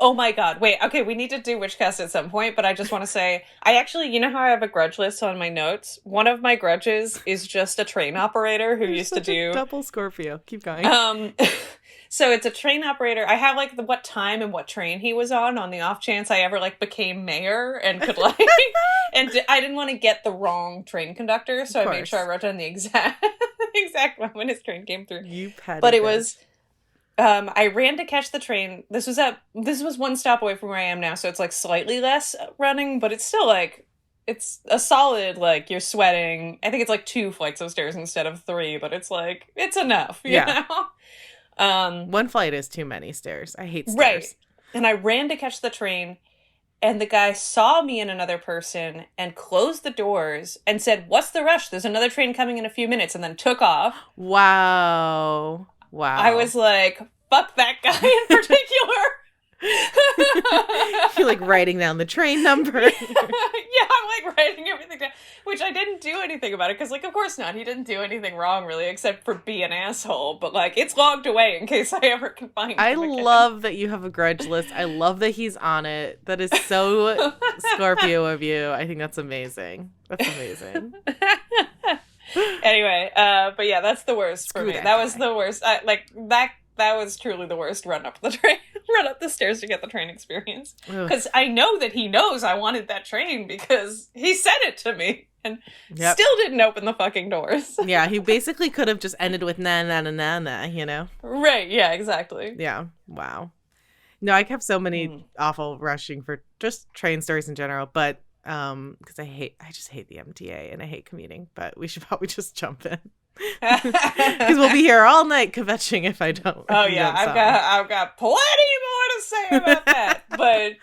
Oh my God. Wait, okay, we need to do Witchcast at some point, but I just want to say, I actually, you know how I have a grudge list on my notes? One of my grudges is just a train operator who You're used to such a do... double Scorpio. Keep going. So it's a train operator. I have like the what time and what train he was on the off chance I ever like became mayor and could like, and I didn't want to get the wrong train conductor, so I made sure I wrote down the exact one when his train came through. You petty But it bitch. was... I ran to catch the train. This was one stop away from where I am now, so it's like slightly less running, but it's still like, it's a solid, like, you're sweating. I think it's like 2 flights of stairs instead of 3, but it's like, it's enough, you know? One flight is too many stairs. I hate stairs. Right. And I ran to catch the train, and the guy saw me and another person and closed the doors and said, "What's the rush? There's another train coming in a few minutes," and then took off. Wow. I was like, fuck that guy in particular. You're like writing down the train number. Yeah, I'm like writing everything down, which I didn't do anything about it, because like, of course not, he didn't do anything wrong really, except for be an asshole, but like, it's logged away in case I ever can find him I again. love that you have a grudge list. I love that he's on it. That is so Scorpio of you. I think that's amazing. That's amazing. Anyway, but yeah, that's the worst for me. That was the worst. That was truly the worst run up the train, run up the stairs to get the train experience. Because I know that he knows I wanted that train because he said it to me and still didn't open the fucking doors. Yeah, he basically could have just ended with na na na na na, you know? Right, yeah, exactly. Yeah, wow. No, I have so many awful rushing for just train stories in general, but because I just hate the MTA and I hate commuting, but we should probably just jump in. Because we'll be here all night kvetching if I don't. Oh yeah, I've got plenty more to say about that. But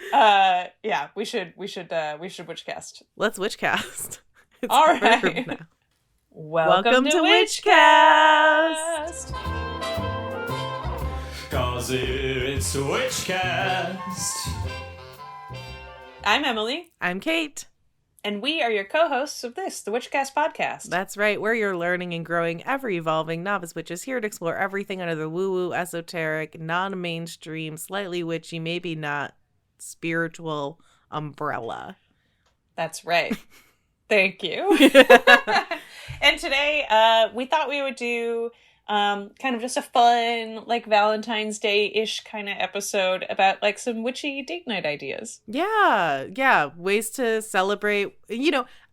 yeah, we should Witchcast. Let's Witchcast. It's all right. now. Welcome to Witchcast. 'Cause it's Witchcast. I'm Emily. I'm Kate. And we are your co-hosts of this, the Witchcast podcast. That's right. We're your learning and growing, ever-evolving novice witches here to explore everything under the woo-woo, esoteric, non-mainstream, slightly witchy, maybe not spiritual umbrella. That's right. Thank you. And today, we thought we would do kind of just a fun, like, Valentine's Day-ish kind of episode about, like, some witchy date night ideas. Yeah. Ways to celebrate,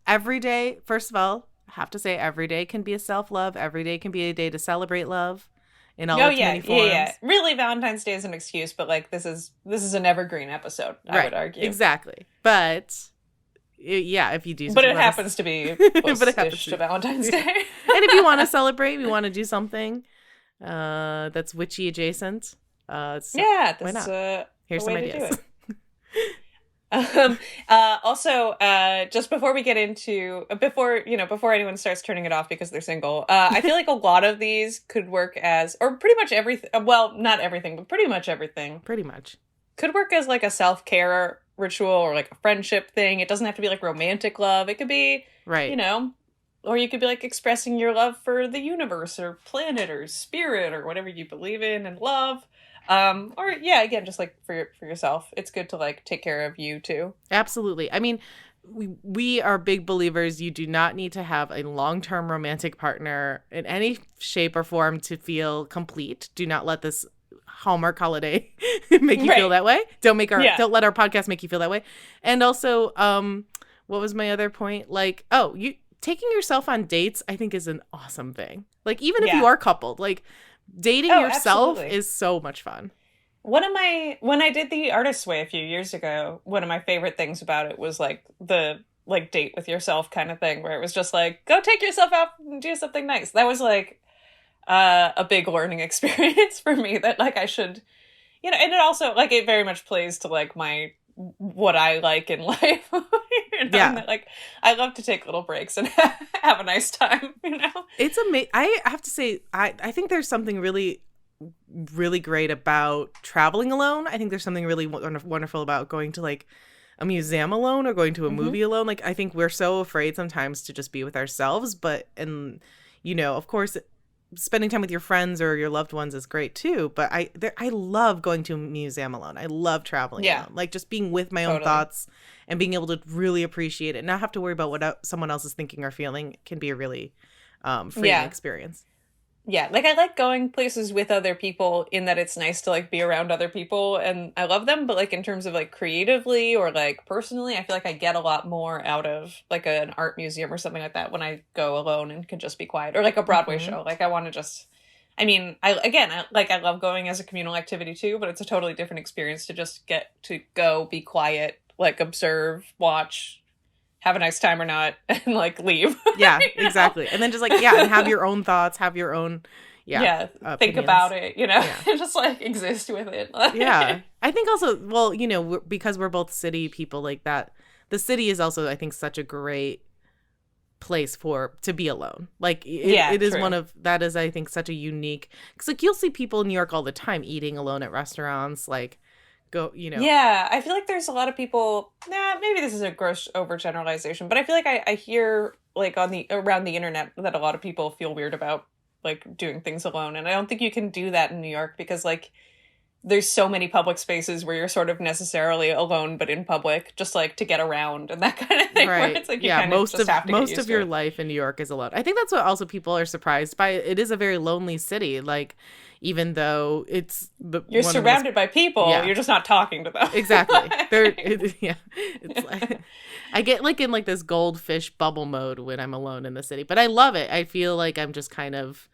every day. First of all, I have to say every day can be a self-love. Every day can be a day to celebrate love in all its many forms. Yeah. Really, Valentine's Day is an excuse, but, like, this is an evergreen episode, I would argue. Exactly. But... yeah, if you do. But it happens to be close-ish to Valentine's Day. And if you want to celebrate, we want to do something that's witchy adjacent. That's why not? Here's some ideas. Also, just before we get into before anyone starts turning it off because they're single, I feel like a lot of these could work as, or pretty much everything. Well, not everything, but pretty much everything. Pretty much could work as like a self-care ritual or like a friendship thing. It doesn't have to be like romantic love. It could be, right, or you could be like expressing your love for the universe or planet or spirit or whatever you believe in and love. Or yeah, again, just like for yourself. It's good to like take care of you too. Absolutely. I mean, we are big believers. You do not need to have a long-term romantic partner in any shape or form to feel complete. Do not let this Hallmark holiday make you feel that way. Don't let our podcast make you feel that way. And also, what was my other point? Like, you taking yourself on dates, I think is an awesome thing. Like, even if you are coupled, like dating yourself is so much fun. When I did the Artist's Way a few years ago, one of my favorite things about it was like the like date with yourself kind of thing, where it was just like, go take yourself out and do something nice. That was like a big learning experience for me that like I should, and it also like it very much plays to like what I like in life. That, like I love to take little breaks and have a nice time. It's amazing. I have to say, I think there's something really, really great about traveling alone. I think there's something really wonderful about going to like a museum alone or going to a movie alone. Like I think we're so afraid sometimes to just be with ourselves, but of course, spending time with your friends or your loved ones is great too. But I love going to a museum alone. I love traveling alone. Like just being with my own thoughts and being able to really appreciate it, and not have to worry about what someone else is thinking or feeling, can be a really freeing experience. Yeah, like I like going places with other people in that it's nice to like be around other people, and I love them, but like in terms of like creatively or like personally, I feel like I get a lot more out of like an art museum or something like that when I go alone and can just be quiet, or like a Broadway show. Like I want to just, I mean, I love going as a communal activity too, but it's a totally different experience to just get to go be quiet, like observe, watch, have a nice time or not, and like leave. Yeah, exactly. And then just like, and have your own thoughts, have your own, think about it, just like exist with it. Yeah. I think also, well, because we're both city people like that, the city is also, I think, such a great place to be alone. Like it is true. that is, I think, such a unique, because like you'll see people in New York all the time eating alone at restaurants, like Yeah, I feel like there's a lot of people, maybe this is a gross overgeneralization, but I feel like I hear like around the internet that a lot of people feel weird about like doing things alone, and I don't think you can do that in New York, because like there's so many public spaces where you're sort of necessarily alone but in public, just like to get around and that kind of thing, right. where it's like you kind of just have to most of your life in New York is alone. I think that's what also people are surprised by. It is a very lonely city, like even though you're surrounded by people, you're just not talking to them. Exactly. It's like I get like in like this goldfish bubble mode when I'm alone in the city, but I love it. I feel like I'm just kind of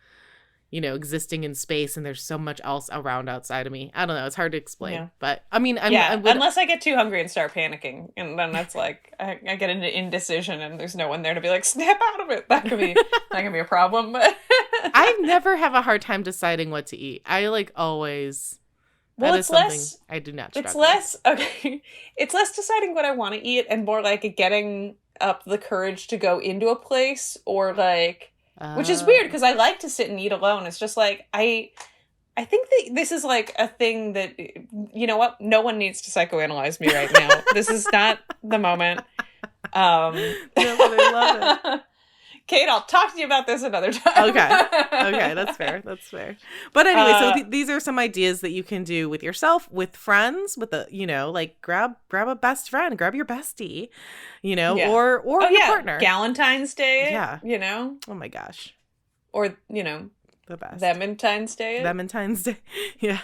existing in space, and there's so much else around outside of me. I don't know. It's hard to explain, but I mean, unless I get too hungry and start panicking, and then that's like I get into indecision, and there's no one there to be like, snap out of it. That could be a problem. But I never have a hard time deciding what to eat. I like always. Well, that is something I do not struggle with. It's less deciding what I want to eat, and more like getting up the courage to go into a place, or like. Which is weird, because I like to sit and eat alone. It's just like, I think that this is like a thing that, you know what? No one needs to psychoanalyze me right now. This is not the moment. No, but I love it. Kate, I'll talk to you about this another time. Okay, that's fair. But anyway, so these are some ideas that you can do with yourself, with friends, with like grab a best friend, grab your bestie, or your partner. Galentine's Day. Yeah. Oh my gosh. Or, the best. Valentine's Day. Valentine's Day. Yeah.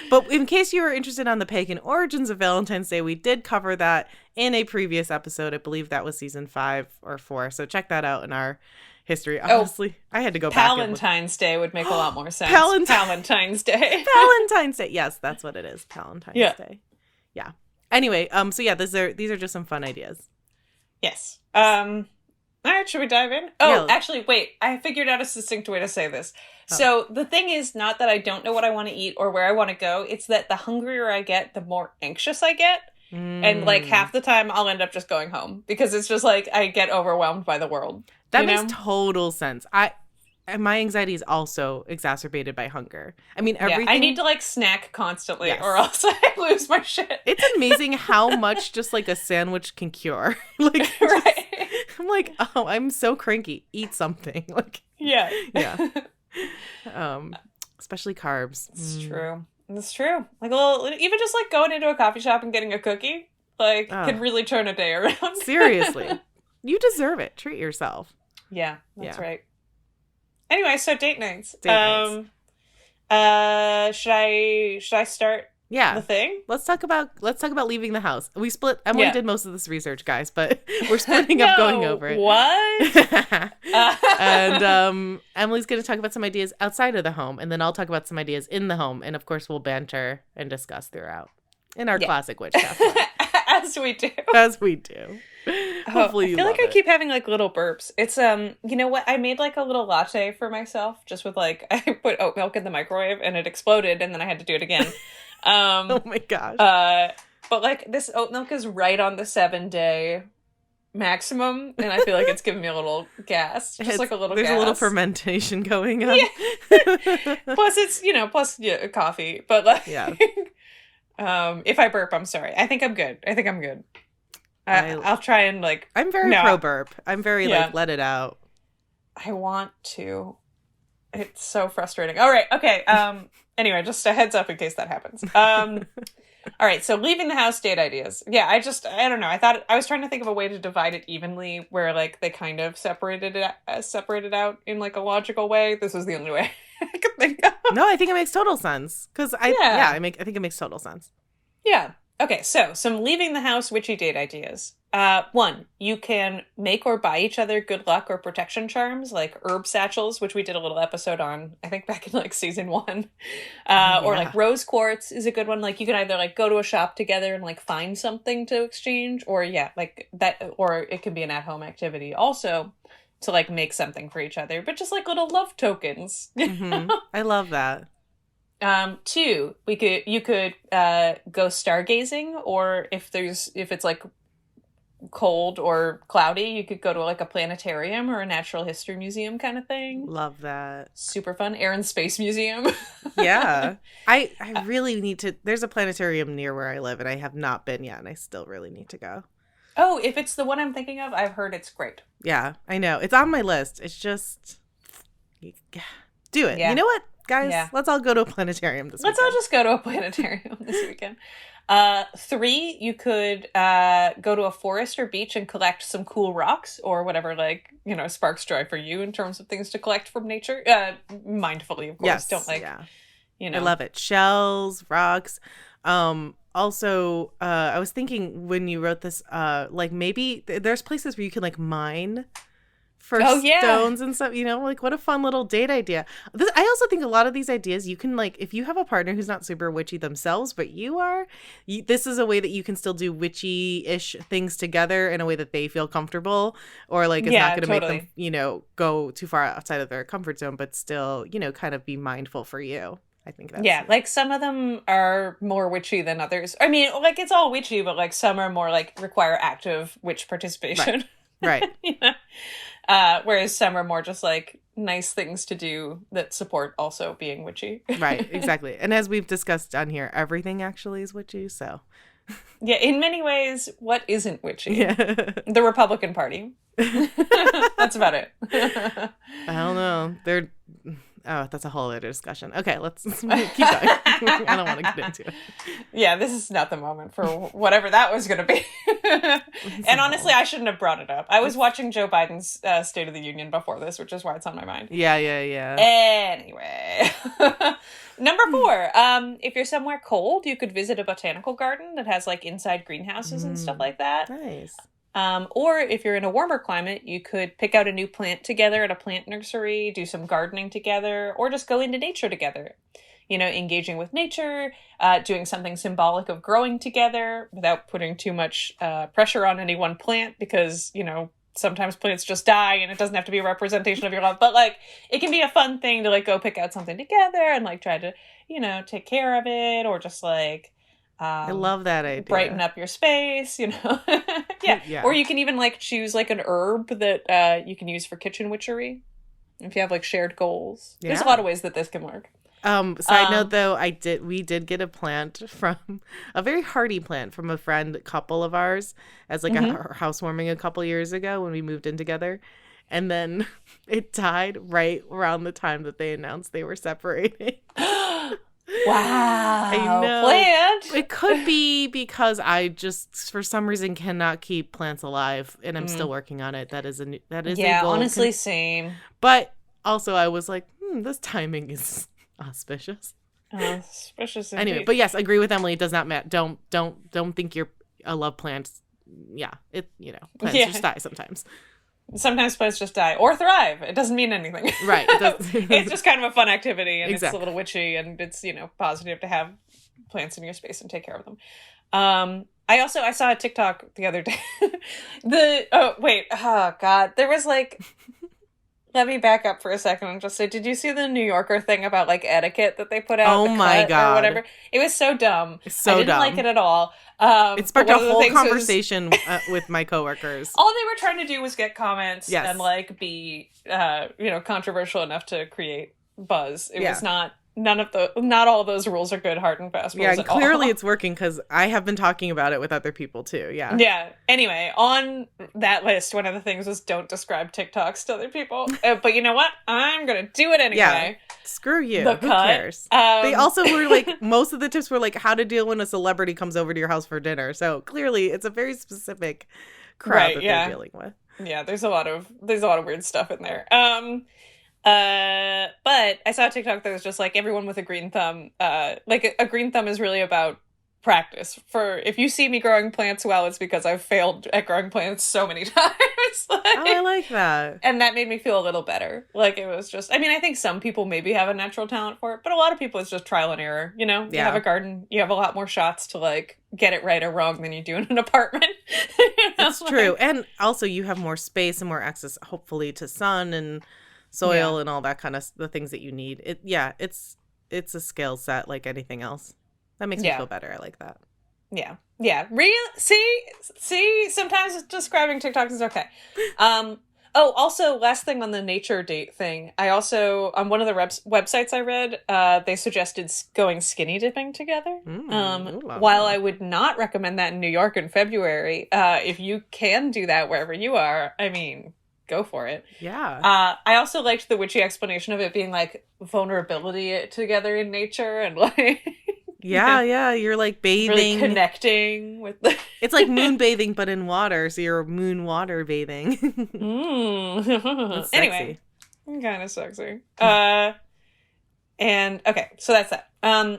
But in case you were interested on the pagan origins of Valentine's Day, we did cover that in a previous episode. I believe that was season 5 or 4. So check that out in our history. Honestly, I had to go back. Valentine's Day would make a lot more sense. Valentine's Day. Valentine's Day. Yes, that's what it is. Valentine's Day. Yeah. Anyway, so yeah, these are just some fun ideas. Yes. All right, should we dive in? Oh, actually, wait. I figured out a succinct way to say this. Oh. So the thing is not that I don't know what I want to eat or where I want to go. It's that the hungrier I get, the more anxious I get. And like half the time I'll end up just going home, because it's just like I get overwhelmed by the world. That makes total sense. My anxiety is also exacerbated by hunger. I mean, everything. I need to like snack constantly, or else I lose my shit. It's amazing how much just like a sandwich can cure. Like, right. I'm like, oh, I'm so cranky. Eat something. Like, yeah. Especially carbs. It's true. Like, well, even just like going into a coffee shop and getting a cookie, like, can really turn a day around. Seriously. You deserve it. Treat yourself. Yeah, that's right. Anyway, so date nights. Should I start the thing? Let's talk about leaving the house. We split. Emily did most of this research, guys, but we're splitting up going over it. What? And Emily's going to talk about some ideas outside of the home, and then I'll talk about some ideas in the home, and of course we'll banter and discuss throughout in our classic witchcraft. As we do. Hopefully you I feel love like I keep having like little burps. It's you know what? I made like a little latte for myself, just with like I put oat milk in the microwave and it exploded, and then I had to do it again. Oh my gosh. But like this oat milk is right on the 7-day maximum, and I feel like it's giving me a little gas. Just like a little There's gas. a little fermentation going on. Yeah. Plus it's, coffee. But like if I burp, I'm sorry. I think I'm good. I'll try and like I'm very pro burp. I'm very like let it out. I want to. It's so frustrating. All right. Okay. Anyway, just a heads up in case that happens. All right. So leaving the house date ideas. Yeah. I don't know. I was trying to think of a way to divide it evenly where like they kind of separated out in like a logical way. This was the only way I could think of. No, I think it makes total sense. Because I think it makes total sense. Yeah. Okay, so some leaving the house witchy date ideas. 1, you can make or buy each other good luck or protection charms, like herb satchels, which we did a little episode on, I think back in like season 1. Or like rose quartz is a good one. Like you can either like go to a shop together and like find something to exchange, or like that, or it can be an at-home activity also to like make something for each other, but just like little love tokens. Mm-hmm. I love that. 2, you could go stargazing, or if it's like cold or cloudy, you could go to like a planetarium or a natural history museum kind of thing. Love that. Super fun. Air and Space Museum. Yeah. I really need to. There's a planetarium near where I live, and I have not been yet, and I still really need to go. Oh, if it's the one I'm thinking of, I've heard it's great. Yeah, I know. It's on my list. It's just do it. Yeah. You know what, guys? Let's all go to a planetarium this weekend. Let's all just go to a planetarium this weekend. 3, you could go to a forest or beach and collect some cool rocks or whatever, like, you know, sparks joy for you in terms of things to collect from nature. Mindfully, of course. Yes, Don't you know. I love it. Shells, rocks. Also, I was thinking when you wrote this, like maybe there's places where you can like mine for stones and stuff, you know, like what a fun little date idea. I also think a lot of these ideas you can like, if you have a partner who's not super witchy themselves, but this is a way that you can still do witchy-ish things together in a way that they feel comfortable, or like it's not going to make them, you know, go too far outside of their comfort zone, but still, you know, kind of be mindful for you. I think that's like some of them are more witchy than others. I mean, like it's all witchy, but like some are more like require active witch participation. Right. You know? Whereas some are more just like nice things to do that support also being witchy. Right, exactly. And as we've discussed on here, everything actually is witchy, so. Yeah, in many ways, what isn't witchy? Yeah. The Republican Party. That's about it. I don't know. That's a whole other discussion. Okay, let's keep going. I don't want to get into it. Yeah, this is not the moment for whatever that was going to be. And honestly, I shouldn't have brought it up. I was watching Joe Biden's State of the Union before this, which is why it's on my mind. Yeah. Anyway. Number 4, if you're somewhere cold, you could visit a botanical garden that has like inside greenhouses and stuff like that. Nice. Or if you're in a warmer climate, you could pick out a new plant together at a plant nursery, do some gardening together, or just go into nature together. You know, engaging with nature, doing something symbolic of growing together without putting too much pressure on any one plant, because, you know, sometimes plants just die and it doesn't have to be a representation of your love. But like, it can be a fun thing to like go pick out something together and like try to, you know, take care of it, or just like I love that idea. Brighten up your space, you know. Yeah. Or you can even like choose like an herb that you can use for kitchen witchery if you have like shared goals. There's a lot of ways that this can work. Side note though, we did get a plant from a very hardy plant from a couple of ours as like a housewarming a couple years ago when we moved in together. And then it died right around the time that they announced they were separating. Wow. I know. Plant. It could be because I just for some reason cannot keep plants alive, and I'm still working on it. That is a goal. Honestly, same. But also I was like, this timing is auspicious. Auspicious indeed. Anyway, but yes, I agree with Emily. It does not matter. Don't think you're a love plant. Yeah, plants just die sometimes. Sometimes plants just die or thrive. It doesn't mean anything. Right. It's just kind of a fun activity, and Exactly. It's a little witchy, and it's, positive to have plants in your space and take care of them. I saw a TikTok the other day. There was like, let me back up for a second and just say, did you see the New Yorker thing about like etiquette that they put out? Oh my God. Or whatever. It was so dumb. So I didn't dumb. like it at all. It sparked a whole conversation with my coworkers. All they were trying to do was get comments Yes. and like be, controversial enough to create buzz. It was not not all of those rules are good hard and fast rules Yeah, at all. clearly it's working because I have been talking about it with other people too. Yeah. Yeah. Anyway, on that list, one of the things was don't describe TikToks to other people. But you know what? I'm gonna do it anyway. Yeah. Screw you. The Who cut. cares? They also were like, most of the tips were like how to deal when a celebrity comes over to your house for dinner. So clearly it's a very specific crowd that they're dealing with. Yeah, there's a lot of weird stuff in there. But I saw a TikTok that was just like everyone with a green thumb. Like a green thumb is really about practice. For if you see me growing plants well, it's because I've failed at growing plants so many times. Oh, I like that. And that made me feel a little better. Like it was just, I mean, I think some people maybe have a natural talent for it, but a lot of people it's just trial and error. You know, you have a garden, you have a lot more shots to like get it right or wrong than you do in an apartment. You know? That's true. And also you have more space and more access, hopefully, to sun and soil and all that kind of the things that you need. It's a skill set like anything else. That makes me feel better. I like that. Yeah. See, sometimes describing TikToks is okay. Also, last thing on the nature date thing. I also, on one of the websites I read, they suggested going skinny dipping together. While I would not recommend that in New York in February, if you can do that wherever you are, I mean, go for it. Yeah. I also liked the witchy explanation of it being like vulnerability together in nature and like... Yeah, you're like bathing. Really connecting with the... It's like moon bathing, but in water, so you're moon water bathing. Anyway, kind of sexy. And, okay, so that's that.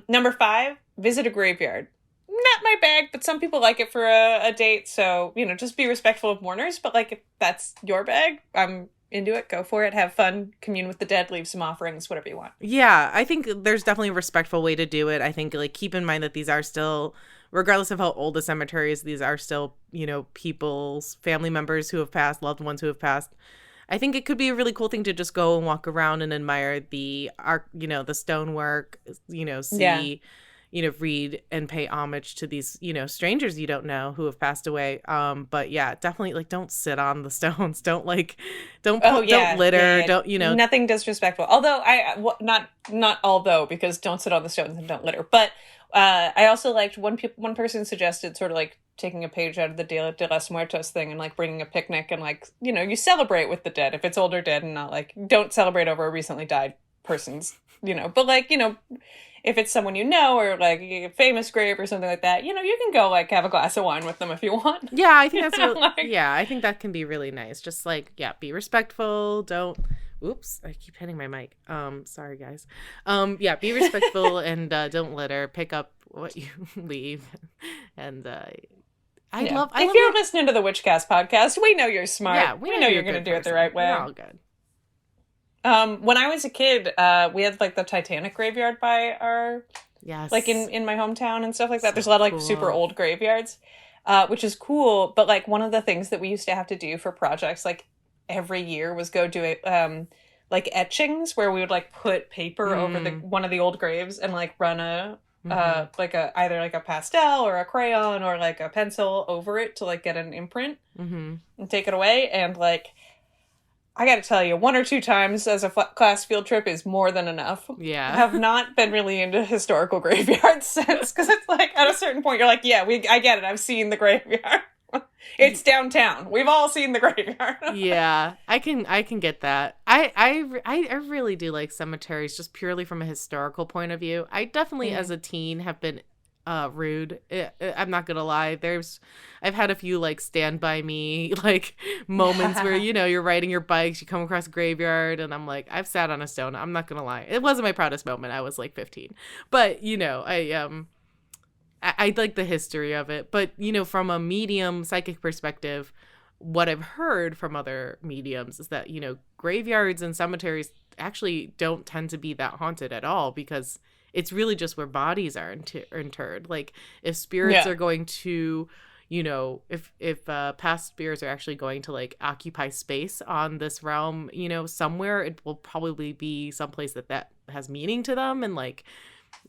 Number 5, visit a graveyard. Not my bag, but some people like it for a date, so, you know, just be respectful of mourners, but, like, if that's your bag, I'm into it, go for it, have fun, commune with the dead, leave some offerings, whatever you want. Yeah, I think there's definitely a respectful way to do it. I think like keep in mind that these are still, regardless of how old the cemetery is, these are still, you know, people's family members who have passed, loved ones who have passed. I think it could be a really cool thing to just go and walk around and admire the art, you know, the stonework, you know, see, you know, read and pay homage to these, you know, strangers you don't know who have passed away. But yeah, definitely like don't sit on the stones. Don't like, don't litter. Don't, you know, nothing disrespectful. Although not although, because don't sit on the stones and don't litter. But I also liked one person suggested sort of like taking a page out of the Dia de los Muertos thing and like bringing a picnic and like, you know, you celebrate with the dead if it's older dead and not like, don't celebrate over a recently died person's, you know, but like, you know, if it's someone you know or like a famous grave or something like that, you know, you can go like have a glass of wine with them if you want. Yeah, I think that's I think that can be really nice. Just like, be respectful. Don't. Oops, I keep hitting my mic. Sorry guys. Be respectful and don't litter. Pick up what you leave. And if you're listening to the Witchcast podcast, we know you're smart. Yeah, we know you're going to do it the right way. We're all good. When I was a kid, we had like the Titanic graveyard by our, like in my hometown and stuff like that. There's a lot of like super old graveyards, which is cool. But like one of the things that we used to have to do for projects like every year was go do like etchings where we would like put paper over one of the old graves and like run either like a pastel or a crayon or like a pencil over it to like get an imprint and take it away. And like, I gotta tell you, 1 or 2 times as a class field trip is more than enough. Yeah. I have not been really into historical graveyards since, because it's like, at a certain point, you're like, I get it, I've seen the graveyard. It's downtown. We've all seen the graveyard. Yeah, I can get that. I really do like cemeteries just purely from a historical point of view. I definitely, as a teen, have been rude. I'm not gonna lie. I've had a few like stand by me like moments where, you know, you're riding your bikes, you come across a graveyard, and I'm like, I've sat on a stone. I'm not gonna lie. It wasn't my proudest moment. I was like 15, but you know, I like the history of it. But you know, from a medium psychic perspective, what I've heard from other mediums is that, you know, graveyards and cemeteries actually don't tend to be that haunted at all, because it's really just where bodies are interred. Like if spirits are going to, you know, if past spirits are actually going to like occupy space on this realm, you know, somewhere, it will probably be someplace that has meaning to them, and like,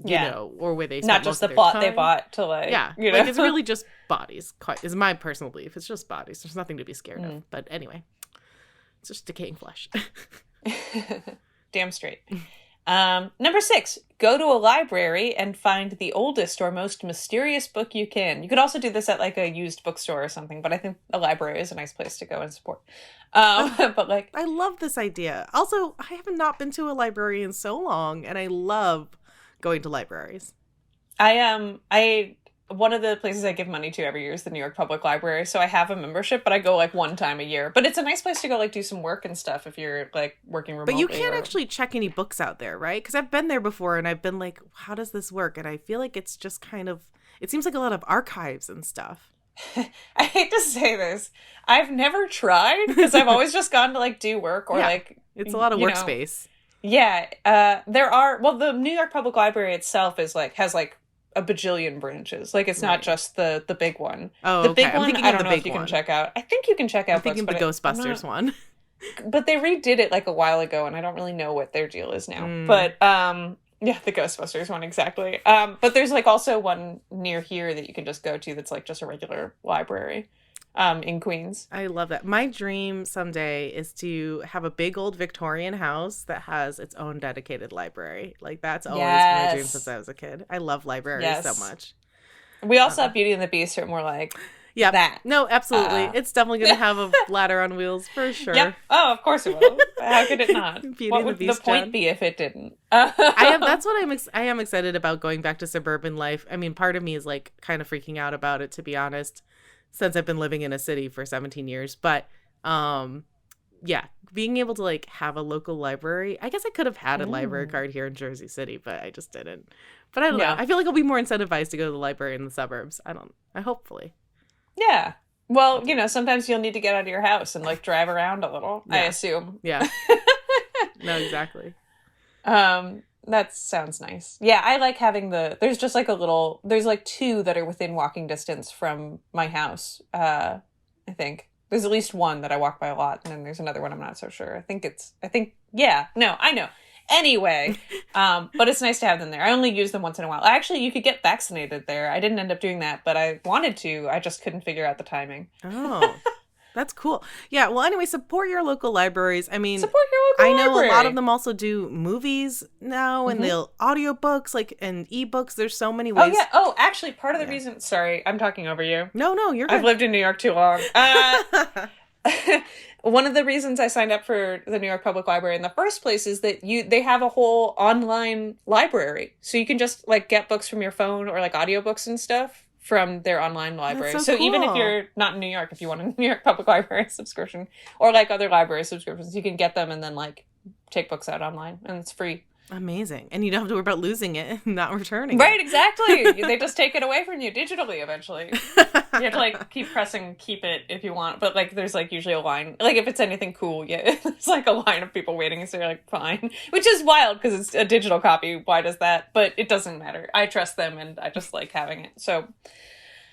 you know, or where they not just the plot they bought to like, you know? Like it's really just bodies. Is my personal belief. It's just bodies. There's nothing to be scared of. But anyway, it's just decaying flesh. Damn straight. Number 6, go to a library and find the oldest or most mysterious book you can. You could also do this at like a used bookstore or something, but I think a library is a nice place to go and support. But like, I love this idea. Also, I have not been to a library in so long, and I love going to libraries. I one of the places I give money to every year is the New York Public Library. So I have a membership, but I go like one time a year. But it's a nice place to go like do some work and stuff if you're like working remotely. But you can't actually check any books out there, right? Because I've been there before and I've been like, how does this work? And I feel like it's just kind of, it seems like a lot of archives and stuff. I hate to say this. I've never tried because I've always just gone to like do work or like. It's a lot of workspace. Yeah. There are, well, the New York Public Library itself is like, has like a bajillion branches. Like it's not just the big one. Oh, the okay. big one, I don't know if you can check out. I think you can check out I'm thinking books, the Ghostbusters one. But they redid it like a while ago and I don't really know what their deal is now. But yeah, the Ghostbusters one, exactly. But there's like also one near here that you can just go to that's like just a regular library in Queens. I love that. My dream someday is to have a big old Victorian house that has its own dedicated library. Like that's always my dream since I was a kid. I love libraries so much. We also have Beauty and the Beast, and we're like, yeah, that. No, absolutely. It's definitely going to have a ladder on wheels for sure. Yep. Oh, of course it will. How could it not? What would the point be if it didn't? That's what I am excited about going back to suburban life. I mean, part of me is like kind of freaking out about it, to be honest, since I've been living in a city for 17 years. But yeah, being able to like have a local library. I guess I could have had a library card here in Jersey City, but I just didn't. But I don't know. I feel like I'll be more incentivized to go to the library in the suburbs. Hopefully. Yeah. Well, you know, sometimes you'll need to get out of your house and like drive around a little, I assume. Yeah. No, exactly. That sounds nice. Yeah, I like having there's just like there's like 2 that are within walking distance from my house. I think there's at least one that I walk by a lot. And then there's another one I'm not so sure. I know. Anyway, but it's nice to have them there. I only use them once in a while. Actually, you could get vaccinated there. I didn't end up doing that, but I wanted to. I just couldn't figure out the timing. Oh, that's cool. Yeah. Well, anyway, support your local libraries. I mean, support your local library. I know a lot of them also do movies now and they'll audiobooks and ebooks. There's so many ways. Oh, yeah. Oh, actually, part of the reason. Sorry, I'm talking over you. No, you're good. I've lived in New York too long. One of the reasons I signed up for the New York Public Library in the first place is that they have a whole online library. So you can just like get books from your phone or like audiobooks and stuff from their online library. That's so cool. Even if you're not in New York, if you want a New York Public Library subscription or like other library subscriptions, you can get them and then like take books out online and it's free. Amazing. And you don't have to worry about losing it and not returning Right, it. Exactly. They just take it away from you digitally eventually. You have to like keep pressing keep it if you want, but like there's like usually a line, like if it's anything cool, it's like a line of people waiting, so you're like fine, which is wild because it's a digital copy. Why does that? But it doesn't matter. I trust them and I just like having it. So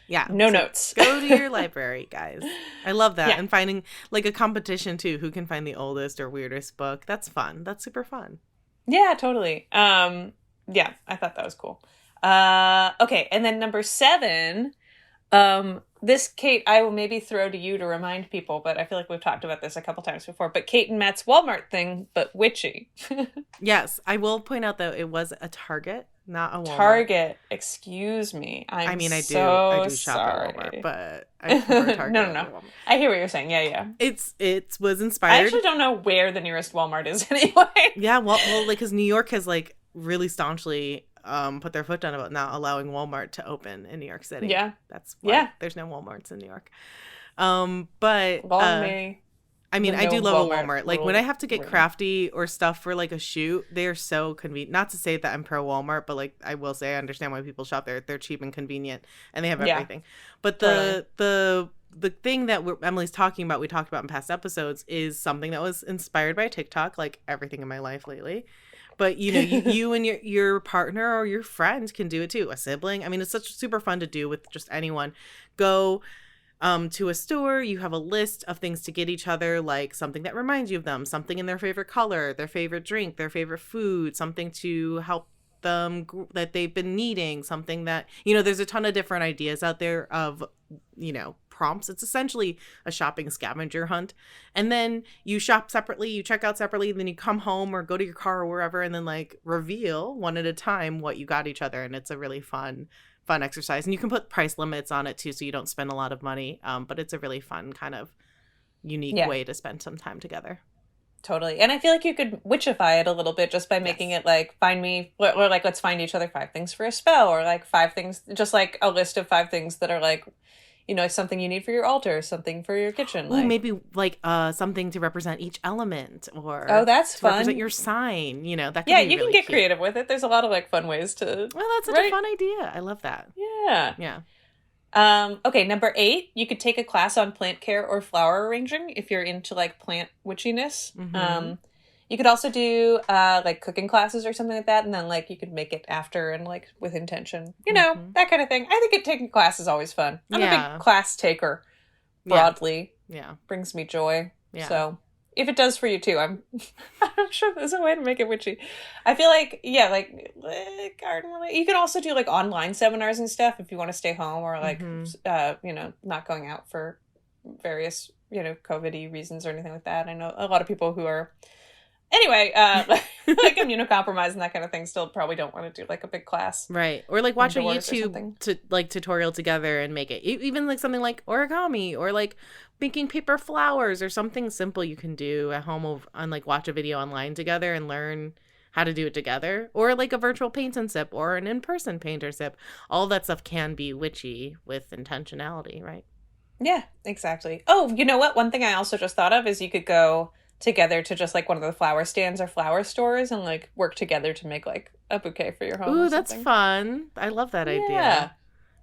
yeah, no notes. Go to your library, guys. I love that. Yeah. And finding like a competition too, who can find the oldest or weirdest book. That's fun. That's super fun. Yeah, totally. Yeah, I thought that was cool. Okay, and then number 7, this, Kate, I will maybe throw to you to remind people, but I feel like we've talked about this a couple times before, but Kate and Matt's Walmart thing, but Witchy. Yes, I will point out though, it was a Target, not a Walmart. Target, excuse me. I do shop at Walmart, but I prefer Target. No. I hear what you're saying. Yeah. It was inspired. I actually don't know where the nearest Walmart is anyway. Yeah, well, like, because New York has like really staunchly put their foot down about not allowing Walmart to open in New York City. Yeah. That's why there's no Walmarts in New York. But I mean, I do love a Walmart. Like when I have to get crafty or stuff for like a shoot, they are so convenient. Not to say that I'm pro Walmart, but like I will say I understand why people shop there. They're cheap and convenient and they have everything. But the thing that Emily's talking about, we talked about in past episodes, is something that was inspired by TikTok, like everything in my life lately. But, you know, you and your partner or your friend can do it too. A sibling. I mean, it's super fun to do with just anyone. Go to a store. You have a list of things to get each other, like something that reminds you of them, something in their favorite color, their favorite drink, their favorite food, something to help them that they've been needing, something that, you know, there's a ton of different ideas out there of, you know, prompts. It's essentially a shopping scavenger hunt. And then you shop separately, you check out separately, then you come home or go to your car or wherever and then like reveal one at a time what you got each other. And it's a really fun exercise. And you can put price limits on it too, so you don't spend a lot of money. But it's a really fun kind of unique way to spend some time together. Totally. And I feel like you could witchify it a little bit just by making it like find me, or like let's find each other 5 things for a spell, or like 5 things, just like a list of 5 things that are like, you know, something you need for your altar, something for your kitchen. Like, maybe like something to represent each element, or that's fun. Represent your sign. You know, that. Yeah, you really can get creative with it. There's a lot of like fun ways to. Well, that's such a fun idea. I love that. Yeah. Yeah. Okay, number 8, you could take a class on plant care or flower arranging if you're into like plant witchiness. Mm-hmm. You could also do like cooking classes or something like that, and then like you could make it after and like with intention, you know, that kind of thing. I think taking class is always fun. I'm a big class taker broadly. Yeah. Brings me joy. Yeah. So if it does for you too, I'm sure there's a way to make it witchy. I feel like, like garden related. You can also do like online seminars and stuff if you want to stay home or like, you know, not going out for various, you know, COVID-y reasons or anything like that. I know a lot of people who are, anyway, like immunocompromised and that kind of thing still probably don't want to do like a big class. Right. Or like watch a YouTube tutorial together and make it. Even like something like origami or like making paper flowers or something simple you can do at home and like watch a video online together and learn how to do it together. Or like a virtual paint and sip or an in-person paint or sip. All that stuff can be witchy with intentionality, right? Yeah, exactly. Oh, you know what? One thing I also just thought of is you could go together to just like one of the flower stands or flower stores and like work together to make like a bouquet for your home. Ooh, that's fun. I love that idea.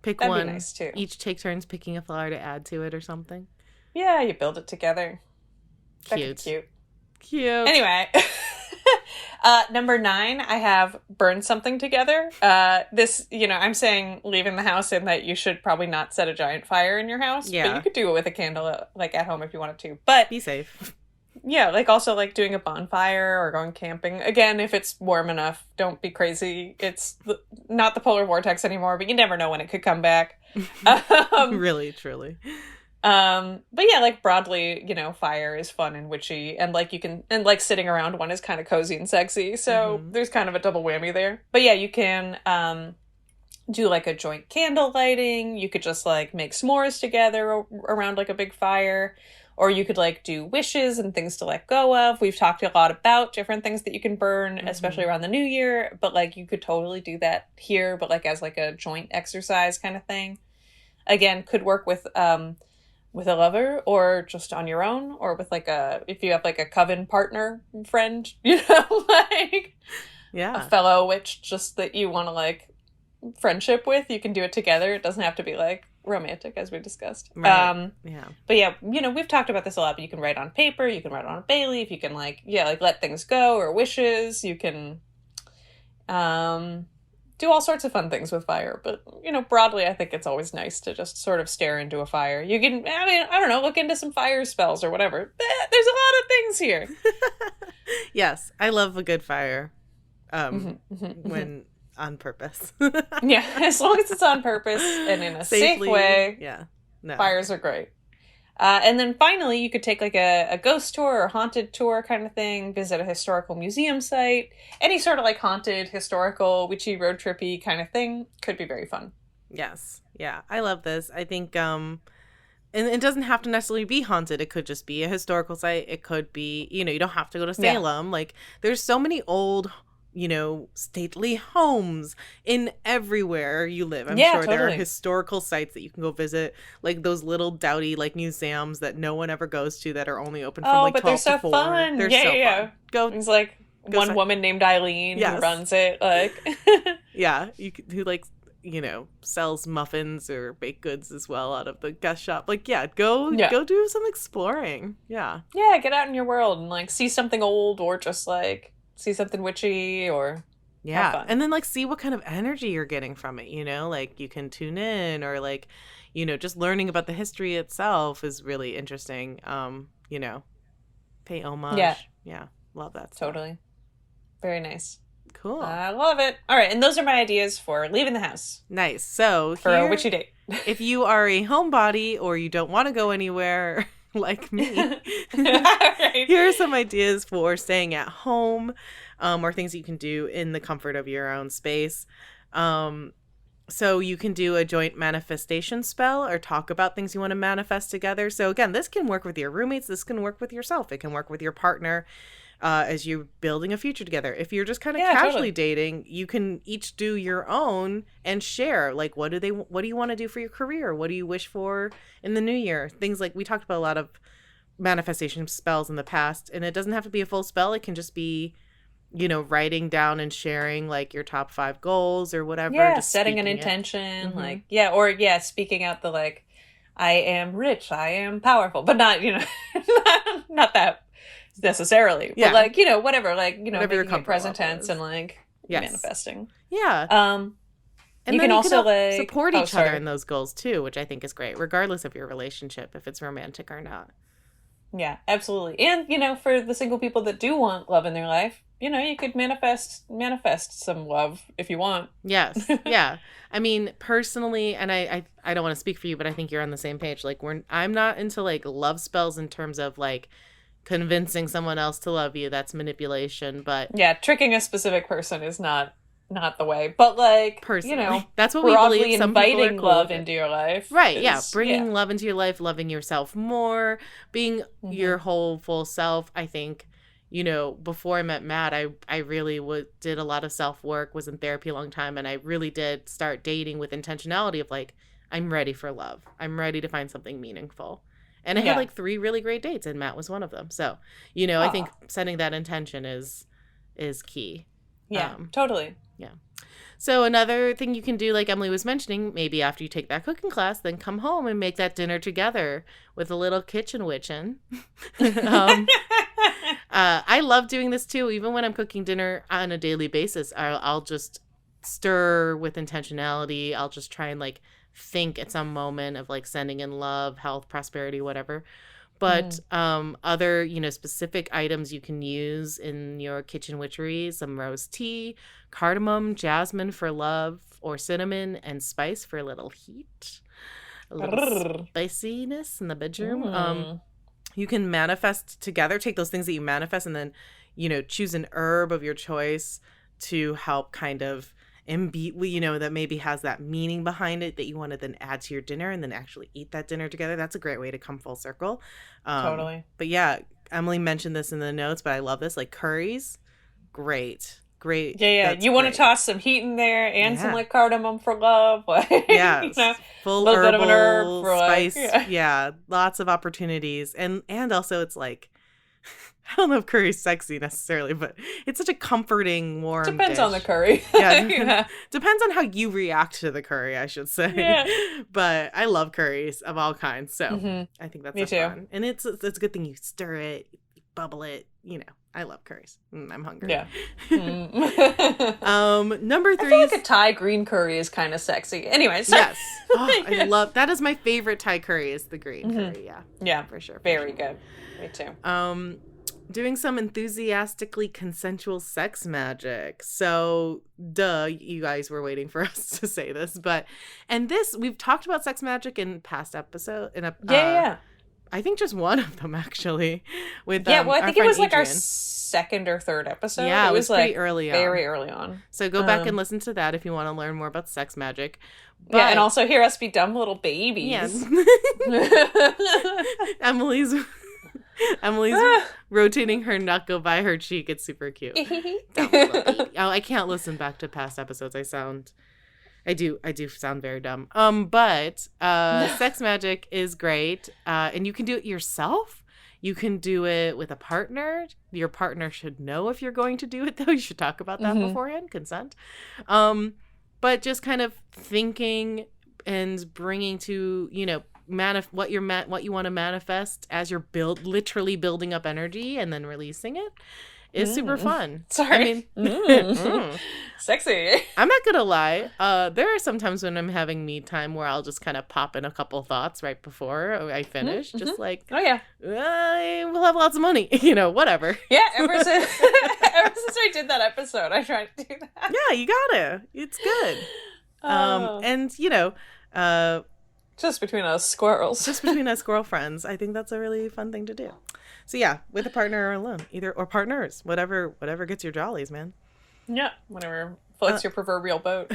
Pick that'd one. Be nice too. Each take turns picking a flower to add to it or something. Yeah, you build it together. Cute. Cute. Anyway, number 9, I have burn something together. This, you know, I'm saying leaving the house in that you should probably not set a giant fire in your house. Yeah. But you could do it with a candle like at home if you wanted to. But be safe. Yeah, like also like doing a bonfire or going camping. Again, if it's warm enough, don't be crazy. It's not the polar vortex anymore, but you never know when it could come back. Really, truly. But yeah, like broadly, you know, fire is fun and witchy, and like you can, and like sitting around one is kind of cozy and sexy. So there's kind of a double whammy there. But yeah, you can do like a joint candle lighting. You could just like make s'mores together around like a big fire. Or you could like do wishes and things to let go of. We've talked a lot about different things that you can burn, especially around the new year. But like you could totally do that here, but like as like a joint exercise kind of thing. Again, could work with a lover or just on your own, or with like if you have like a coven partner friend, you know, like a fellow witch just that you want to like friendship with. You can do it together. It doesn't have to be like romantic, as we discussed. Right. But yeah, you know, we've talked about this a lot, but you can write on paper, you can write on a bay leaf, you can like let things go, or wishes. You can do all sorts of fun things with fire. But, you know, broadly, I think it's always nice to just sort of stare into a fire. You can, I mean, I don't know, look into some fire spells or whatever. There's a lot of things here. Yes, I love a good fire. When on purpose. Yeah, as long as it's on purpose and in a safe way. Yeah. No. Fires are great. And then finally, you could take like a ghost tour or haunted tour kind of thing, visit a historical museum site, any sort of like haunted, historical, witchy, road trippy kind of thing could be very fun. Yes. Yeah. I love this. I think, and it doesn't have to necessarily be haunted. It could just be a historical site. It could be, you know, you don't have to go to Salem. Yeah. Like there's so many old, you know, stately homes in everywhere you live. I'm sure there are historical sites that you can go visit, like those little dowdy like museums that no one ever goes to that are only open from like 12 to 4. Fun. They're so fun. Go. It's like one woman named Eileen who runs it. Like, yeah, who like, you know, sells muffins or baked goods as well out of the guest shop. Like, go do some exploring. Yeah, get out in your world and like see something old or just like see something witchy or and then like see what kind of energy you're getting from it, you know, like you can tune in, or like, you know, just learning about the history itself is really interesting. You know, pay homage. Love that stuff. Totally. Very nice. Cool. I love it. All right, and those are my ideas for leaving the house. Nice. So for a witchy date. if you are a homebody or you don't want to go anywhere like me, Right. here are some ideas for staying at home, or things that you can do in the comfort of your own space. So you can do a joint manifestation spell or talk about things you want to manifest together. So again, this can work with your roommates. This can work with yourself. It can work with your partner as you're building a future together. If you're just kind of casually totally. dating, you can each do your own and share. Like, what do you want to do for your career? What do you wish for in the new year? Things like we talked about a lot of manifestation spells in the past, and it doesn't have to be a full spell. It can just be, writing down and sharing like your top 5 goals or whatever. Yeah, just setting an speaking it. intention, Mhm. or speaking out the like, I am rich, I am powerful, but not, not that necessarily, Yeah. but like, whatever, like, Whatever your making it comfort present level tense is. and like Yes. manifesting. Yeah. And You then can also like support oh, each other sorry. in those goals too, which I think is great, regardless of your relationship, if it's romantic or not. Yeah, absolutely. And, for the single people that do want love in their life, you could manifest some love if you want. Yes. Yeah. I mean, personally, and I don't want to speak for you, but I think you're on the same page. Like I'm not into like love spells in terms of like convincing someone else to love you. That's manipulation, but Yeah, tricking a specific person is not the way. But like, personally, that's what we broadly believe. Some people are inviting cool love with it. into your life. Right, yeah. is- Bringing love into your life, loving yourself more, being your whole full self. I think, before I met Matt, I really did a lot of self-work, was in therapy a long time, and I really did start dating with intentionality of like, I'm ready for love. I'm ready to find something meaningful. And I had like 3 really great dates, and Matt was one of them. So, I think setting that intention is key. Yeah, totally. Yeah. So another thing you can do, like Emily was mentioning, maybe after you take that cooking class, then come home and make that dinner together with a little kitchen witchin'. I love doing this too. Even when I'm cooking dinner on a daily basis, I'll just stir with intentionality. I'll just try and like think at some moment of like sending in love, health, prosperity, whatever. But other, specific items you can use in your kitchen witchery, some rose tea, cardamom, jasmine for love, or cinnamon and spice for a little heat, a little spiciness in the bedroom. You can manifest together, take those things that you manifest and then, choose an herb of your choice to help kind of that maybe has that meaning behind it that you want to then add to your dinner and then actually eat that dinner together. That's a great way to come full circle. Totally. But yeah, Emily mentioned this in the notes, but I love this. Like curries, great. Yeah. You want to toss some heat in there and some like cardamom for love. Like, yeah, full little bit of an herb herbal for spice. like, yeah, lots of opportunities, and also it's like. I don't know if curry's sexy necessarily, but it's such a comforting, warm depends dish. on the curry. Yeah, depends on how you react to the curry, I should say. Yeah. But I love curries of all kinds, so I think that's Me too. fun. And it's a good thing you stir it, you bubble it. I love curries. I'm hungry. Yeah. Number 3. I feel like a Thai green curry is kind of sexy. Anyway, so Yes. Oh, I love that. Is my favorite Thai curry is the green curry. Yeah, for sure. Very good. Me too. Doing some enthusiastically consensual sex magic. So, you guys were waiting for us to say this, we've talked about sex magic in past episode. Yeah. I think just one of them actually. With I think it was like our Adrian. second or third episode. Yeah, it was pretty like early on. very early on. So go back and listen to that if you want to learn more about sex magic. Yeah, and also hear us be dumb little babies. Yes. Emily's rotating her knuckle by her cheek. It's super cute. Dumb little baby. Oh, I can't listen back to past episodes. I do sound very dumb. But sex magic is great. And you can do it yourself. You can do it with a partner. Your partner should know if you're going to do it, though. You should talk about that beforehand. Consent. But just kind of thinking and bringing to, what you want to manifest as you're literally building up energy and then releasing it is super fun. Sorry. I mean, sexy. I'm not gonna lie. There are some times when I'm having me time where I'll just kind of pop in a couple thoughts right before I finish, just like, oh yeah, we'll have lots of money, whatever. Yeah, ever since I did that episode, I tried to do that. Yeah, you gotta. It's good. And Just between us squirrels. Just between us squirrel friends. I think that's a really fun thing to do. So yeah, with a partner or alone, or partners, whatever gets your jollies, man. Yeah, whatever floats your proverbial boat.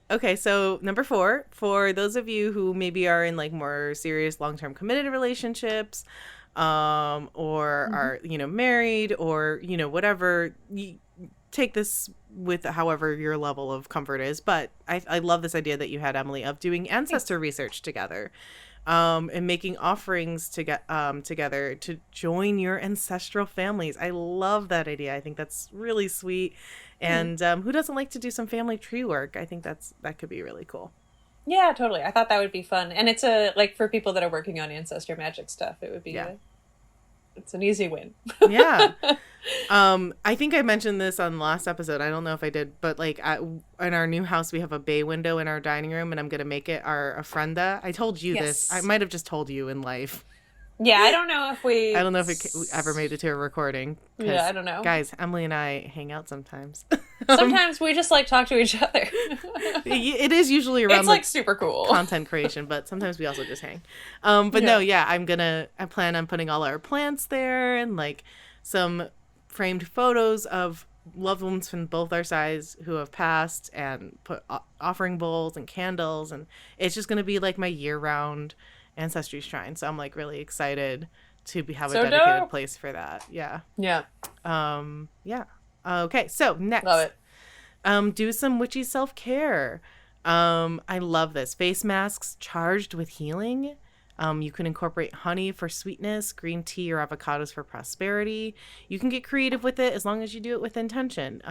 Okay, so number 4, for those of you who maybe are in like more serious long-term committed relationships, or are, married, or, whatever, you take this with however your level of comfort is. But I love this idea that you had, Emily, of doing ancestor research together. And making offerings to get together to join your ancestral families. I love that idea. I think that's really sweet. And who doesn't like to do some family tree work? I think that could be really cool. Yeah, totally. I thought that would be fun. And it's for people that are working on ancestor magic stuff, it would be it's an easy win. Yeah. I think I mentioned this on the last episode. I don't know if I did, but like in our new house, we have a bay window in our dining room, and I'm going to make it our ofrenda. I told you this. I might have just told you in life. Yeah, I don't know if we it ever made it to a recording. Yeah, I don't know. Guys, Emily and I hang out sometimes. Sometimes we just like talk to each other. It is usually around it's like super cool content creation, but sometimes we also just hang. No, yeah, I plan on putting all our plants there, and like some framed photos of loved ones from both our sides who have passed, and put offering bowls and candles, and it's just going to be like my year-round ancestry shrine. So I'm like really excited to have a dedicated place for that. Yeah. Okay, so next, love it. Do some witchy self-care. I love this. Face masks charged with healing. You can incorporate honey for sweetness, green tea or avocados for prosperity. You can get creative with it as long as you do it with intention.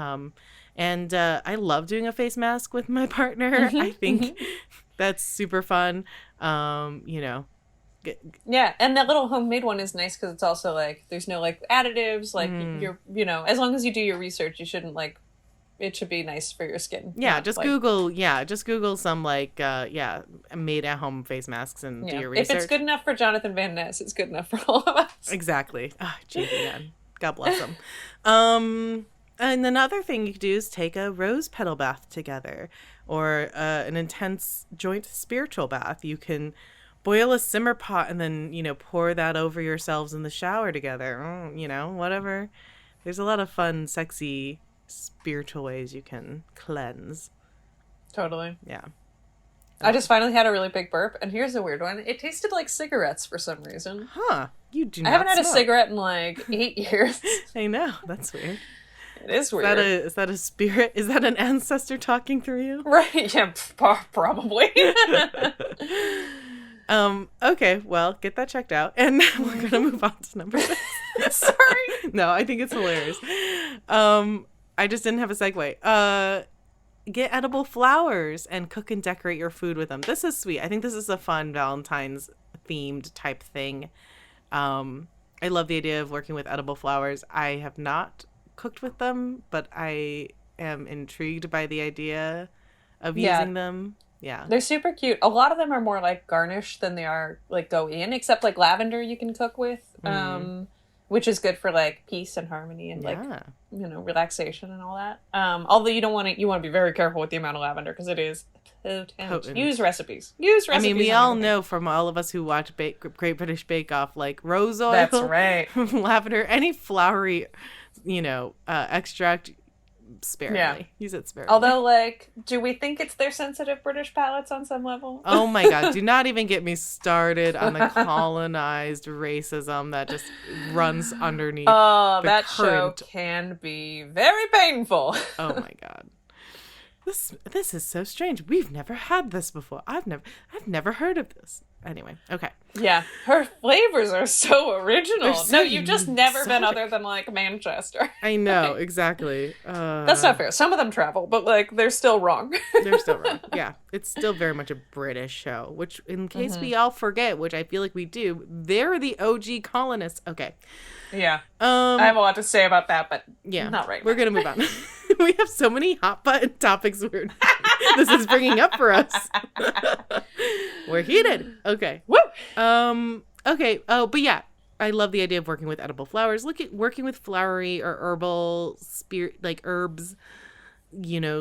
And I love doing a face mask with my partner. I think that's super fun. Yeah, and that little homemade one is nice because it's also like there's no like additives. Like you're, as long as you do your research, you shouldn't like. It should be nice for your skin. Yeah, just Google some like made at home face masks and do your research. If it's good enough for Jonathan Van Ness, it's good enough for all of us. Exactly. Oh, gee, man. God bless him. And another thing you could do is take a rose petal bath together, or an intense joint spiritual bath. You can boil a simmer pot and then, pour that over yourselves in the shower together. Whatever. There's a lot of fun, sexy, spiritual ways you can cleanse. Totally. Yeah. I just finally had a really big burp, and here's a weird one. It tasted like cigarettes for some reason. Huh. You do not I haven't had smoke. a cigarette in like 8 years. I know. That's weird. It is weird. Is that a spirit? Is that an ancestor talking through you? Right. Yeah, probably. Okay, well, get that checked out. And we're going to move on to number 6. Sorry. No, I think it's hilarious. I just didn't have a segue. Get edible flowers and cook and decorate your food with them. This is sweet. I think this is a fun Valentine's themed type thing. I love the idea of working with edible flowers. I have not cooked with them, but I am intrigued by the idea of using them. Yeah. They're super cute. A lot of them are more like garnish than they are like go in, except like lavender you can cook with, which is good for like peace and harmony and like, relaxation and all that. Although you want to be very careful with the amount of lavender because it is potent. Use recipes. I mean, we all know from all of us who watch Great British Bake Off, like rose oil. That's right. Lavender, any flowery, extract, sparingly. Yeah. Use it sparingly. Although, like, do we think it's their sensitive British palates on some level? Oh my God. Do not even get me started on the colonized racism that just runs underneath. Oh, that current. show can be very painful. Oh my God. This is so strange. We've never had this before. I've never heard of this. Anyway, okay. Yeah, her flavors are so original. So no, you've just never been exotic. other than like Manchester. I know, exactly. That's not fair. Some of them travel, but like they're still wrong. They're still wrong. Yeah, it's still very much a British show. Which, in case we all forget, which I feel like we do, they're the OG colonists. Okay. Yeah. I have a lot to say about that, but not right now. We're gonna move on. We have so many hot button topics this is bringing up for us. We're heated. Okay. Woo! Okay. Oh, but yeah, I love the idea of working with edible flowers. Working with flowery or herbal herbs,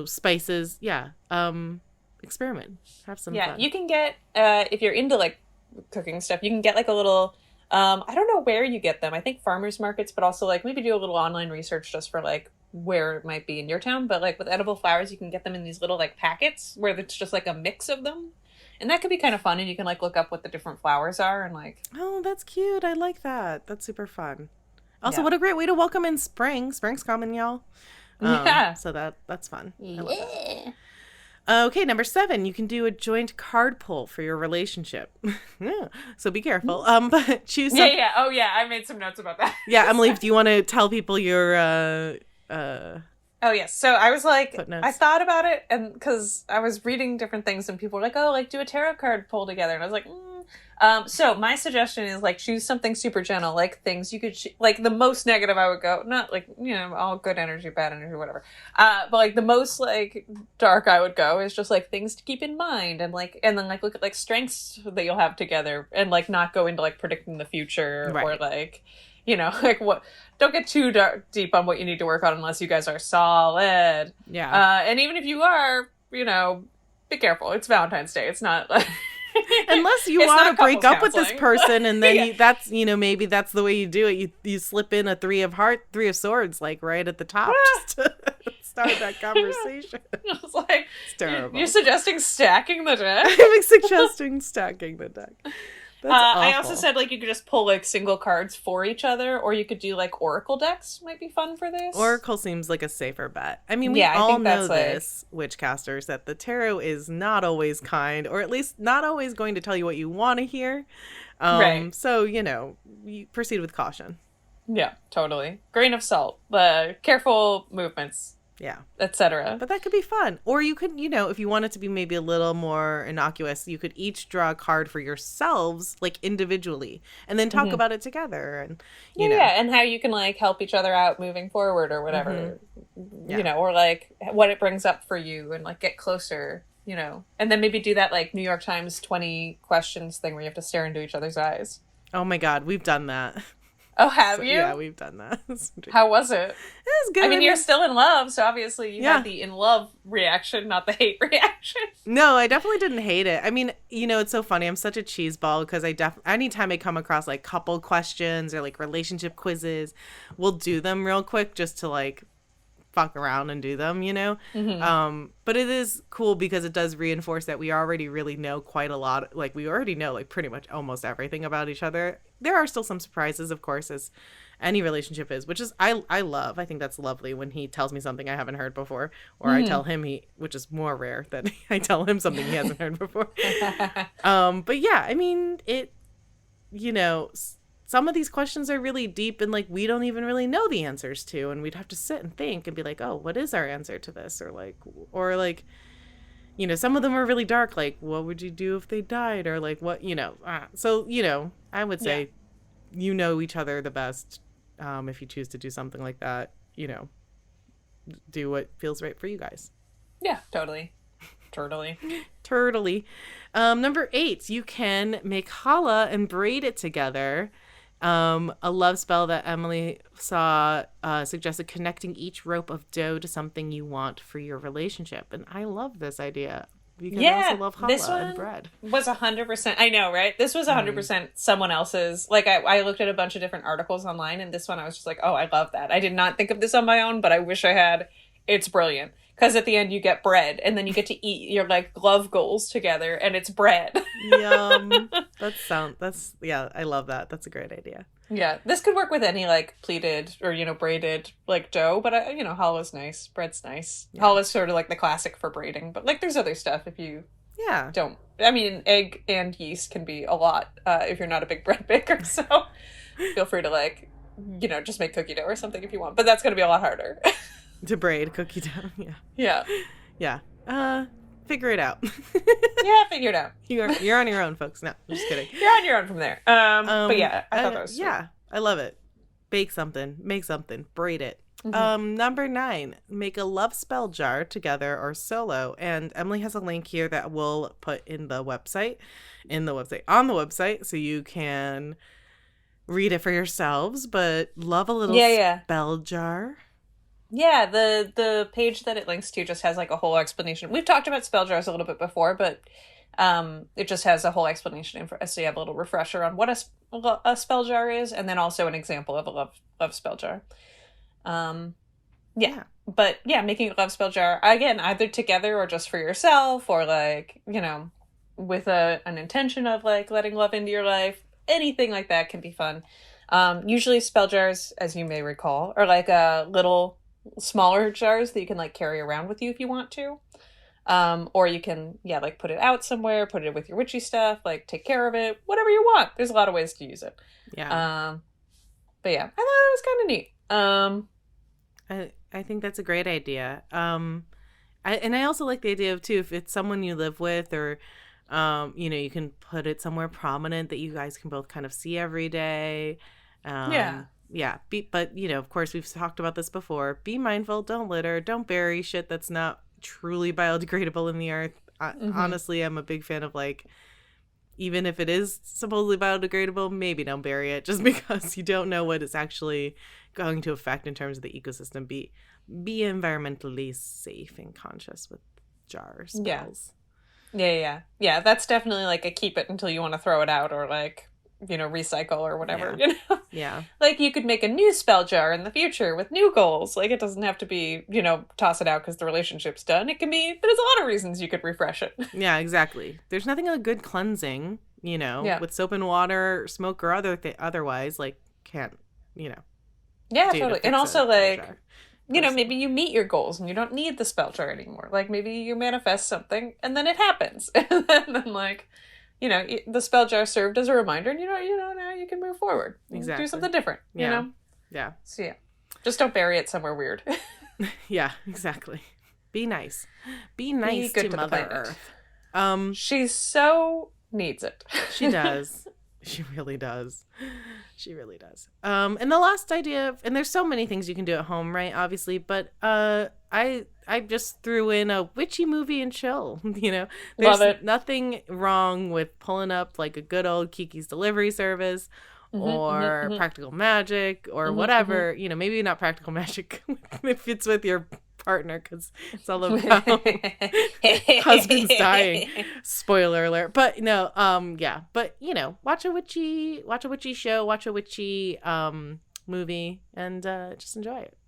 spices. Yeah. experiment. Have some Yeah, fun. you can get, if you're into like cooking stuff, you can get like a little, I don't know where you get them. I think farmers markets, but also like maybe do a little online research just for like where it might be in your town. But like with edible flowers, you can get them in these little like packets where it's just like a mix of them. And that could be kind of fun. And you can like look up what the different flowers are and like, Oh, that's cute. I like that. That's super fun. Also, Yeah. what a great way to welcome in spring. Spring's coming, y'all. Yeah. So that's fun. I love that. Yeah. Okay, number 7, you can do a joint card pull for your relationship. Yeah, so be careful. But choose some... Yeah. Oh, yeah. I made some notes about that. Yeah, Emily, do you want to tell people your Oh, yes. So I was like, footnotes? I thought about it, and because I was reading different things, and people were like, oh, like do a tarot card pull together. And I was like, so my suggestion is like choose something super gentle, like things you could, like the most negative I would go, not like, all good energy, bad energy, whatever. But like the most like dark I would go is just like things to keep in mind and then like look at like strengths that you'll have together and like not go into like predicting the future or Right. like, like what, don't get too deep on what you need to work on unless you guys are solid. Yeah. And even if you are, be careful. It's Valentine's Day. It's not like... Unless you It's want not to break couples up with this counseling. person and then Yeah. that's, maybe that's the way you do it. You slip in a 3 of swords, like right at the top just to start that conversation. I was like, It's terrible. you're suggesting stacking the deck? I'm suggesting stacking the deck. That's I also awful. said like you could just pull like single cards for each other, or you could do like oracle decks. Might be fun for this. Oracle seems like a safer bet. I mean, we Yeah, I all think know that's, like- this, witchcasters, that the tarot is not always kind, or at least not always going to tell you what you want to hear. Right. So, you proceed with caution. Yeah, totally. Grain of salt. Careful movements, Yeah. etc. But that could be fun. Or you could, if you want it to be maybe a little more innocuous, you could each draw a card for yourselves, like individually, and then talk about it together. And, you know. Yeah, and how you can like help each other out moving forward or whatever. Yeah. Or like what it brings up for you and like get closer, And then maybe do that like New York Times 20 questions thing where you have to stare into each other's eyes. Oh my God, we've done that. Oh, have you? Yeah, we've done that. How was it? It was good. I mean, you're still in love, so obviously you Yeah. had the in love reaction, not the hate reaction. No, I definitely didn't hate it. I mean, it's so funny. I'm such a cheeseball because anytime I come across like couple questions or like relationship quizzes, we'll do them real quick just to like fuck around and do them, But it is cool because it does reinforce that we already really know quite a lot. Like we already know like pretty much almost everything about each other. There are still some surprises, of course, as any relationship is, which is I love. I think that's lovely when he tells me something I haven't heard before, or I tell him which is more rare that I tell him something he hasn't heard before. But yeah, I mean some of these questions are really deep and like we don't even really know the answers to, and we'd have to sit and think and be like, oh, what is our answer to this, or like some of them are really dark, like what would you do if they died, or like what so I would say each other the best. If you choose to do something like that, do what feels right for you guys. Yeah, totally. Turtly. Number 8, you can make challah and braid it together. A love spell that Emily saw suggested connecting each rope of dough to something you want for your relationship. And I love this idea because I also love this challah one and bread. was 100%. I know, right? This was 100% someone else's. Like, I looked at a bunch of different articles online, and this one I was just like, oh, I love that. I did not think of this on my own, but I wish I had. It's brilliant. Because at the end you get bread, and then you get to eat your like love goals together, and it's bread. Yum. I love that. That's a great idea. Yeah, this could work with any like pleated or braided like dough, but challah's nice, bread's nice. Yeah. Challah's sort of like the classic for braiding, but like there's other stuff if you don't. I mean, egg and yeast can be a lot if you're not a big bread baker, so feel free to like just make cookie dough or something if you want, but that's going to be a lot harder. To braid cookie dough. Yeah. Figure it out. Yeah, figure it out. You're on your own, folks. No, I'm just kidding. You're on your own from there. But yeah, I thought that was sweet. Yeah, I love it. Bake something, make something, braid it. Number 9, make a love spell jar together or solo. And Emily has a link here that we'll put on the website, so you can read it for yourselves. But love a little spell jar. Yeah, the page that it links to just has like a whole explanation. We've talked about spell jars a little bit before, but it just has a whole explanation for so you have a little refresher on what a spell jar is, and then also an example of a love spell jar. Yeah. But yeah, making a love spell jar again, either together or just for yourself, or like, you know, with an intention of like letting love into your life. Anything like that can be fun. Usually spell jars, as you may recall, are like little smaller jars that you can like carry around with you if you want to. Or you can, yeah, like put it out somewhere, put it with your witchy stuff, like take care of it, whatever you want. There's a lot of ways to use it. Yeah. But yeah, I thought it was kind of neat. I think that's a great idea. I also like the idea of too, if it's someone you live with, or you know, you can put it somewhere prominent that you guys can both kind of see every day. Yeah. But you know, of course, we've talked about this before. Be mindful. Don't litter. Don't bury shit that's not truly biodegradable in the earth. Honestly, I'm a big fan of like, even if it is supposedly biodegradable, maybe don't bury it, just because you don't know what it's actually going to affect in terms of the ecosystem. Be environmentally safe and conscious with jars. Spells. Yeah. That's definitely like a keep it until you want to throw it out, or like, you know, recycle or whatever. You know, like you could make a new spell jar in the future with new goals. Like it doesn't have to be, you know, toss it out because the relationship's done. It can be. There's a lot of reasons you could refresh it. Yeah, exactly. There's nothing like good cleansing, you know, with soap and water, smoke, or otherwise. Like can't, you know. Yeah, totally. And also like, you know, maybe you meet your goals and you don't need the spell jar anymore. Like maybe you manifest something and then it happens. And then like, you know, the spell jar served as a reminder, and you know, now you can move forward. Exactly. Do something different, you know? Yeah. So yeah. Just don't bury it somewhere weird. Yeah, exactly. Be nice. Be nice to Mother Earth. She so needs it. She does. She really does. She really does. And the last idea, and there's so many things you can do at home, right? Obviously, but I just threw in a witchy movie and chill. You know, there's nothing wrong with pulling up like a good old Kiki's Delivery Service, or Practical Magic, or whatever. You know, maybe not Practical Magic if it's with your partner, because it's all about husbands dying. Spoiler alert. But no, but you know, watch a witchy show, watch a witchy movie, and just enjoy it.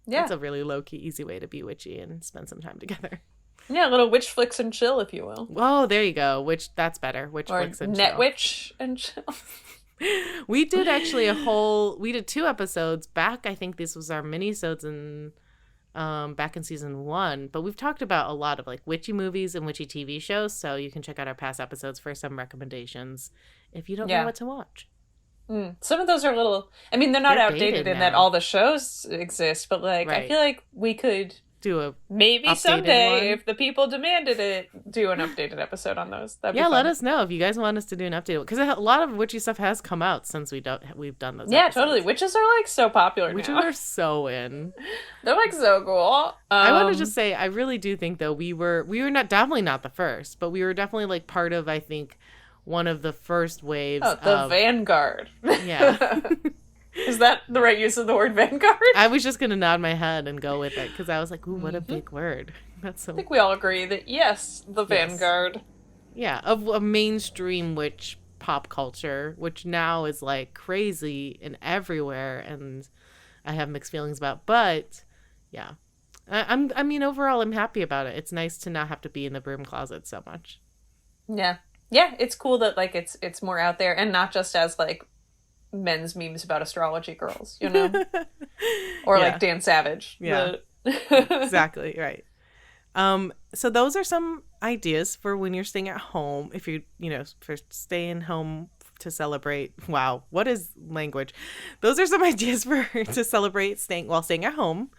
Yeah, that's a really low-key, easy way to be witchy and spend some time together. Yeah, a little witch flicks and chill, if you will. Oh, there you go. That's better. Witch flicks and chill. Net witch and chill. We did actually we did 2 episodes back. I think this was our mini-sodes back in season 1, but we've talked about a lot of like witchy movies and witchy TV shows, so you can check out our past episodes for some recommendations if you don't know what to watch. Some of those are a little, I mean, they're not outdated in that all the shows exist, but like I feel like we could do a maybe someday, if the people demanded it, do an updated episode on those. That'd be fun. Let us know if you guys want us to do an updated, because a lot of witchy stuff has come out since we've done those. Yeah, episodes. Totally. Witches are like so popular Witches now. are so in. They're like so cool. I want to just say, I really do think though we were definitely not the first, but we were definitely like part of, I think, one of the first waves. The vanguard. Yeah. Is that the right use of the word vanguard? I was just going to nod my head and go with it, because I was like, ooh, what a big word. That's so... I think we all agree that, yes, the vanguard. Yeah, of a mainstream witch pop culture, which now is like crazy and everywhere, and I have mixed feelings about. But, yeah. I mean, overall, I'm happy about it. It's nice to not have to be in the broom closet so much. Yeah. Yeah, it's cool that, like, it's more out there, and not just as, like, men's memes about astrology girls, you know? Or like Dan Savage. Yeah. Exactly, right. So those are some ideas for when you're staying at home, if you know, for staying home to celebrate. Wow, what is language? Those are some ideas to celebrate staying at home.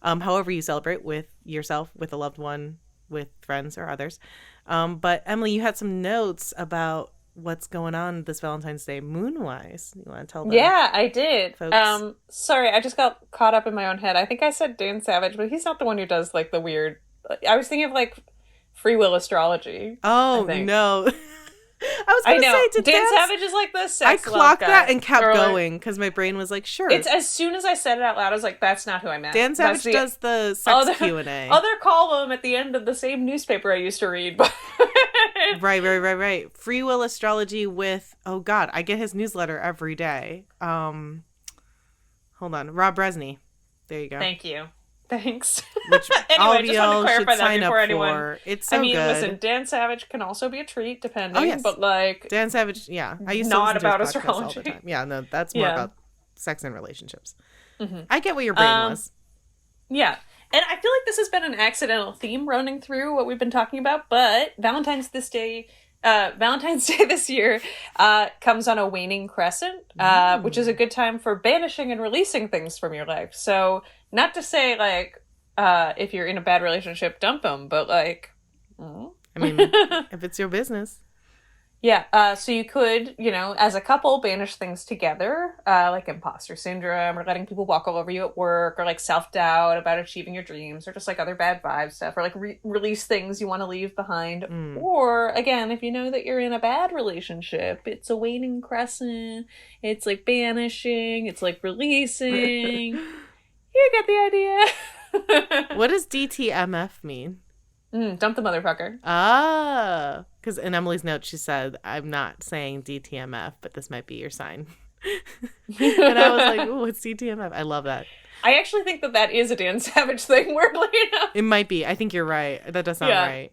However you celebrate, with yourself, with a loved one, with friends or others. But Emily, you had some notes about what's going on this Valentine's Day moon-wise. You want to tell them? Yeah, I did. Folks? Sorry, I just got caught up in my own head. I think I said Dan Savage, but he's not the one who does like the weird. I was thinking of like free will astrology. Oh no. I was I going to know. say, did Dan Dan Savage is like the sex I love clocked guy. that and kept Or, like, going because my brain was like, sure. It's as soon as I said it out loud, I was like, "That's not who I meant." Dan Savage does the sex Q&A. Other column at the end of the same newspaper I used to read. But Right. Free Will Astrology with, oh God, I get his newsletter every day. Hold on, Rob Bresney. There you go. Thank you. Thanks. Which all Anyway, of just wanted to y'all should clarify that sign up before anyone. for. It's so I mean, good. listen, Dan Savage can also be a treat, depending. Oh, yes. But like, Dan Savage, yeah. I used not to listen about to his podcast all the astrology. time. Yeah, no, that's more Yeah. about sex and relationships. Mm-hmm. I get what your brain was. Yeah. And I feel like this has been an accidental theme running through what we've been talking about, but Valentine's Day this year comes on a waning crescent, which is a good time for banishing and releasing things from your life. So, not to say, like, if you're in a bad relationship, dump them, but, like... I mean, if it's your business. Yeah, so you could, as a couple, banish things together, like imposter syndrome, or letting people walk all over you at work, or like self-doubt about achieving your dreams, or just like other bad vibe stuff, or like release things you want to leave behind. Or, again, if you know that you're in a bad relationship, it's a waning crescent, it's like banishing, it's like releasing. You get the idea. What does DTMF mean? Dump the motherfucker. Ah, because in Emily's note she said, I'm not saying DTMF, but this might be your sign. And I was like, ooh, it's DTMF. I love that. I actually think that is a Dan Savage thing, weirdly enough. It might be. I think you're right. That does sound right.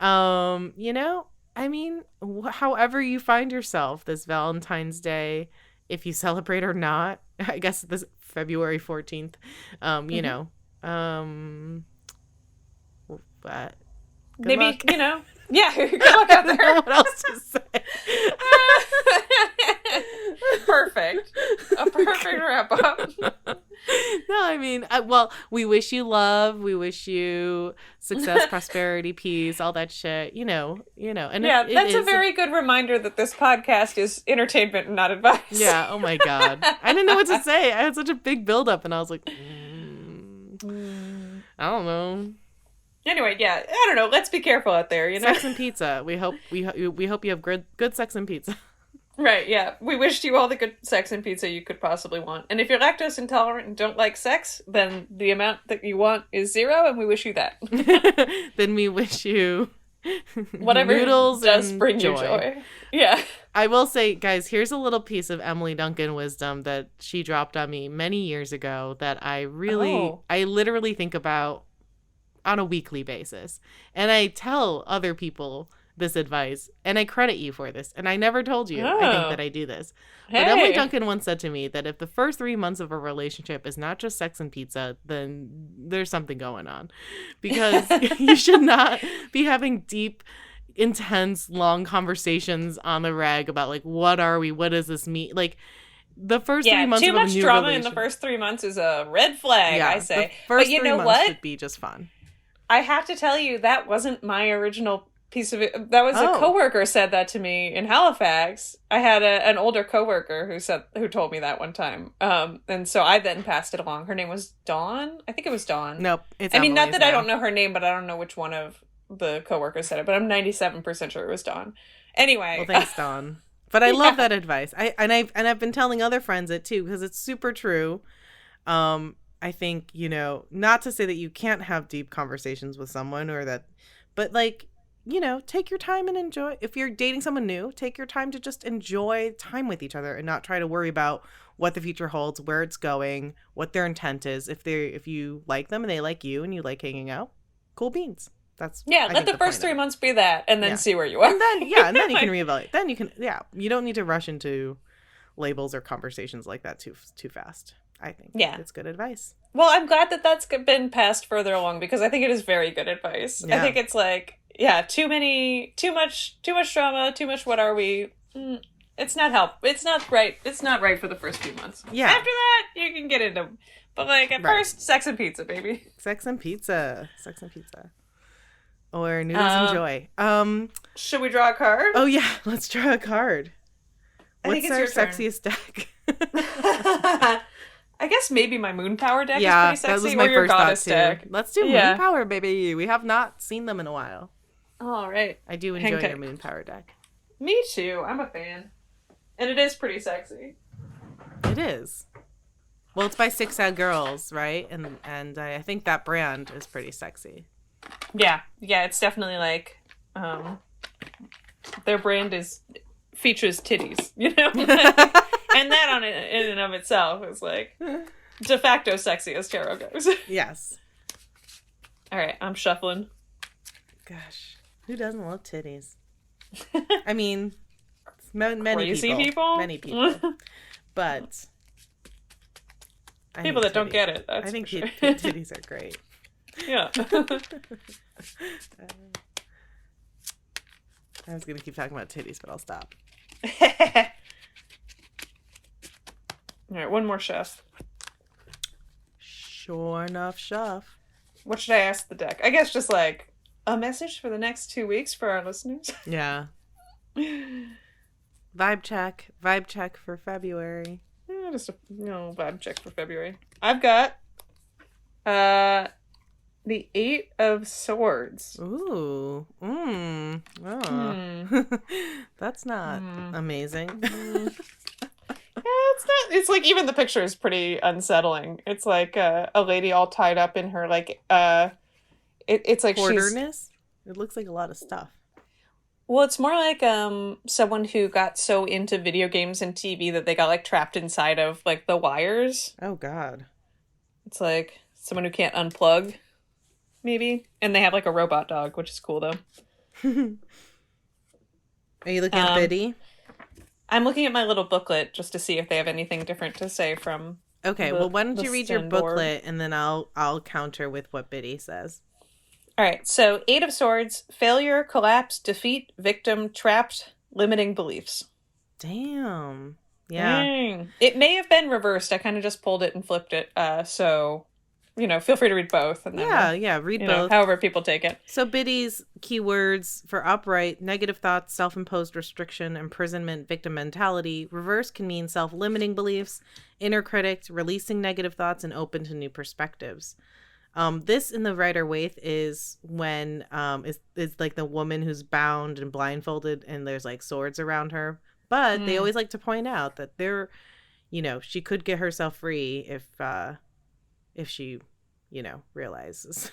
I mean, however you find yourself this Valentine's Day, if you celebrate or not, I guess this February 14th, but maybe luck. good luck out I don't know there. what else to say. Perfect. A perfect wrap up. No, I mean, we wish you love, we wish you success, prosperity, peace, all that shit, and that's a very good reminder that this podcast is entertainment and not advice. Yeah, oh my God, I didn't know what to say. I had such a big build up and I was like, I don't know. Anyway, I don't know. Let's be careful out there, Sex and pizza. We hope you have good sex and pizza. Right, yeah. We wish you all the good sex and pizza you could possibly want. And if you're lactose intolerant and don't like sex, then the amount that you want is 0, and we wish you that. Then we wish you whatever noodles does and bring you joy. Yeah. I will say, guys, here's a little piece of Emily Duncan wisdom that she dropped on me many years ago that I literally think about on a weekly basis. And I tell other people this advice, and I credit you for this. And I never told you, I think, that I do this. But Emily Duncan once said to me that if the first 3 months of a relationship is not just sex and pizza, then there's something going on. Because you should not be having deep, intense, long conversations on the reg about, like, what are we? What does this mean? Like, the first 3 months of a new relationship. Too much drama in the first 3 months is a red flag, I say. The first but you 3 know months what? should be just fun. I have to tell you, that wasn't my original piece of it. That was a coworker said that to me in Halifax. I had an older coworker who told me that one time. And so I then passed it along. Her name was Dawn. I think it was Dawn. Nope. It's Emily's not that now. I don't know her name, but I don't know which one of the coworkers said it. But I'm 97% sure it was Dawn. Anyway. Well, thanks, Dawn. But I love that advice. I've been telling other friends it too because it's super true. I think, not to say that you can't have deep conversations with someone but like, take your time and enjoy. If you're dating someone new, take your time to just enjoy time with each other and not try to worry about what the future holds, where it's going, what their intent is. If you like them and they like you and you like hanging out, cool beans. That's let the first 3 months be that, and then see where you are. And then you can reevaluate. Then you can you don't need to rush into labels or conversations like that too fast. I think it's good advice. Well, I'm glad that that's been passed further along because I think it is very good advice. I think it's like, too much drama, too much what are we? It's not It's not right. It's not right for the first few months. Yeah. After that, you can get into, but like at first, sex and pizza, baby. Sex and pizza. Or noodles and joy. Should we draw a card? Oh yeah, let's draw a card. What's our sexiest deck? I guess maybe my moon power deck is pretty sexy. That was my or your first goddess thought too. deck. Let's do moon power, baby. We have not seen them in a while. All right. I do enjoy your moon power deck. Me too. I'm a fan. And it is pretty sexy. It is. Well, it's by Six Sad Girls, right? And I think that brand is pretty sexy. Yeah. Yeah, it's definitely like, their brand features titties, you know? And that on it, in and of itself is like de facto sexy as tarot goes. Yes. All right, I'm shuffling. Gosh, who doesn't love titties? I mean, many Crazy people? Many people. But people that don't get it. That's I think for sure. titties are great. Yeah. I was going to keep talking about titties, but I'll stop. All right, one more chef. Sure enough, chef. What should I ask the deck? I guess just like a message for the next 2 weeks for our listeners. Yeah. Vibe check for February. Yeah, just a vibe check for February. I've got the 8 of Swords. Ooh. Oh. That's not amazing. It's not. It's like even the picture is pretty unsettling. It's like a lady all tied up in her like it's like Hoarderness? It looks like a lot of stuff. Well, it's more like someone who got so into video games and TV that they got like trapped inside of like the wires. Oh God. It's like someone who can't unplug, maybe. And they have like a robot dog, which is cool though. Are you looking at Biddy? I'm looking at my little booklet just to see if they have anything different to say from. Okay, well, why don't you read your board. booklet and then I'll counter with what Biddy says. All right, so 8 of Swords: failure, collapse, defeat, victim, trapped, limiting beliefs. Damn. Yeah. Dang. It may have been reversed. I kind of just pulled it and flipped it. So, feel free to read both. And then read both. However people take it. So Biddy's keywords for upright: negative thoughts, self-imposed restriction, imprisonment, victim mentality. Reverse can mean self-limiting beliefs, inner critic, releasing negative thoughts, and open to new perspectives. This in the Rider-Waite is when is like the woman who's bound and blindfolded and there's like swords around her. But they always like to point out that she could get herself free if she, realizes.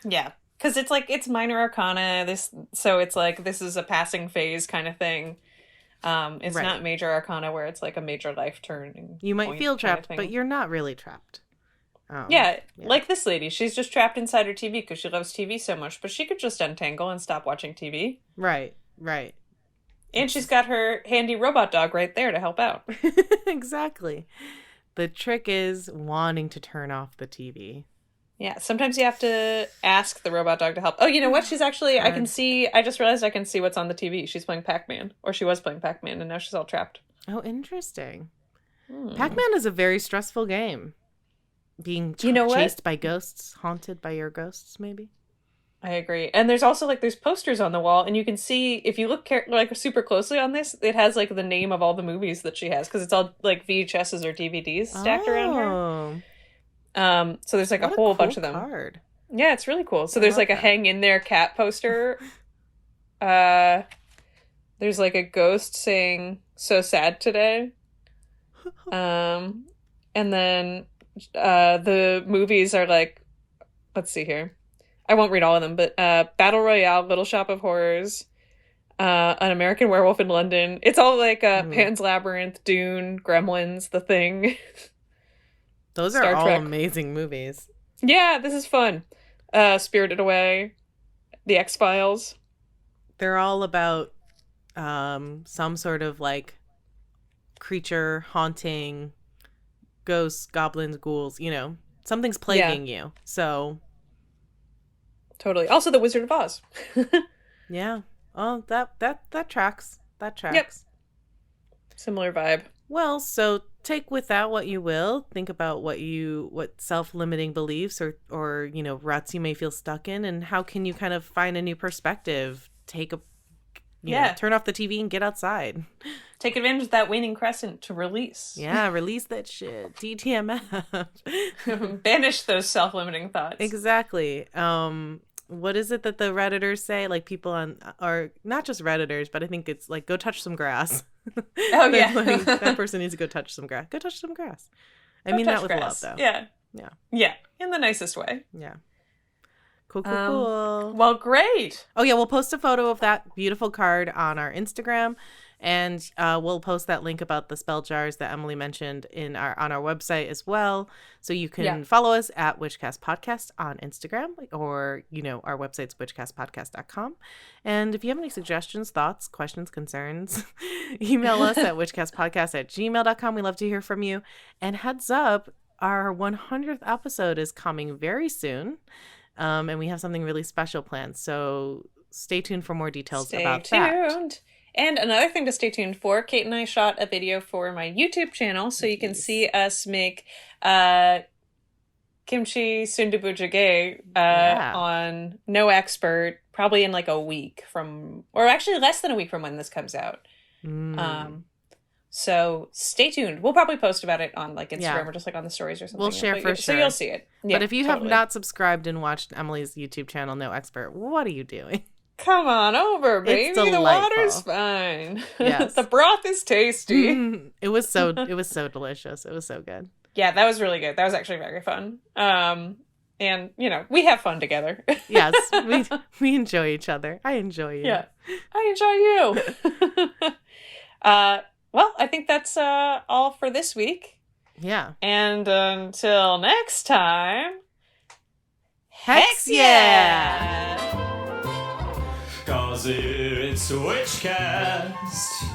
Yeah, because it's like it's minor arcana. So it's like this is a passing phase kind of thing. It's Right. not major arcana where it's like a major life turning. You might feel trapped, thing. but you're not really trapped. Yeah, like this lady. She's just trapped inside her TV because she loves TV so much, but she could just untangle and stop watching TV. Right. And she's got her handy robot dog right there to help out. Exactly. The trick is wanting to turn off the TV. Yeah, sometimes you have to ask the robot dog to help. Oh, you know what? She's actually, I just realized I can see what's on the TV. She's playing Pac-Man, or she was playing Pac-Man, and now she's all trapped. Oh, interesting. Pac-Man is a very stressful game. Being what? chased by ghosts, haunted by your ghosts, maybe? I agree. And there's also there's posters on the wall, and you can see if you look super closely on this, it has the name of all the movies that she has because it's all VHSs or DVDs stacked around her. So there's a whole bunch of them. Card. Yeah, it's really cool. So there's a hang in there cat poster. There's a ghost saying "so sad today," and then the movies are let's see here. I won't read all of them, but Battle Royale, Little Shop of Horrors, An American Werewolf in London. It's all Pan's Labyrinth, Dune, Gremlins, The Thing. Those are all amazing movies. Yeah, this is fun. Spirited Away, The X-Files. They're all about some sort of creature haunting, ghosts, goblins, ghouls, something's plaguing you. So totally. Also The Wizard of Oz. Yeah. Oh, that tracks. That tracks. Yep. Similar vibe. Well, so take with that what you will. Think about what self-limiting beliefs or ruts you may feel stuck in, and how can you kind of find a new perspective. Turn off the TV and get outside. Take advantage of that waning crescent to release. Yeah, release that shit. DTMF. Banish those self-limiting thoughts. Exactly. what is it that the Redditors say? Like people on, or not just Redditors, but I think it's like, go touch some grass. Oh, yeah. Like, that person needs to go touch some grass. Go touch some grass. I mean that with grass. love, though. Yeah. Yeah. Yeah. In the nicest way. Yeah. Cool. Well, great. Oh, yeah. We'll post a photo of that beautiful card on our Instagram. And we'll post that link about the spell jars that Emily mentioned on our website as well. So you can follow us at Witchcast Podcast on Instagram, or, our website's witchcastpodcast.com. And if you have any suggestions, thoughts, questions, concerns, email us at witchcastpodcast@gmail.com. We love to hear from you. And heads up, our 100th episode is coming very soon. And we have something really special planned. So stay tuned for more details about that. Stay tuned. And another thing to stay tuned for, Kate and I shot a video for my YouTube channel, so you can see us make kimchi sundubu jjigae on No Expert, probably in like a week or actually less than a week from when this comes out. So stay tuned. We'll probably post about it on like Instagram or just like on the stories or something. We'll share for sure. So you'll see it. Yeah, but if you have not subscribed and watched Emily's YouTube channel, No Expert, what are you doing? Come on over, baby. It's delightful. The water's fine. Yes. The broth is tasty. It was so delicious. It was so good. Yeah, that was really good. That was actually very fun. And we have fun together. Yes, we enjoy each other. I enjoy you. Yeah, I enjoy you. Well, I think that's all for this week. Yeah. And until next time, Hex yeah! 'Cause it's Witchcast.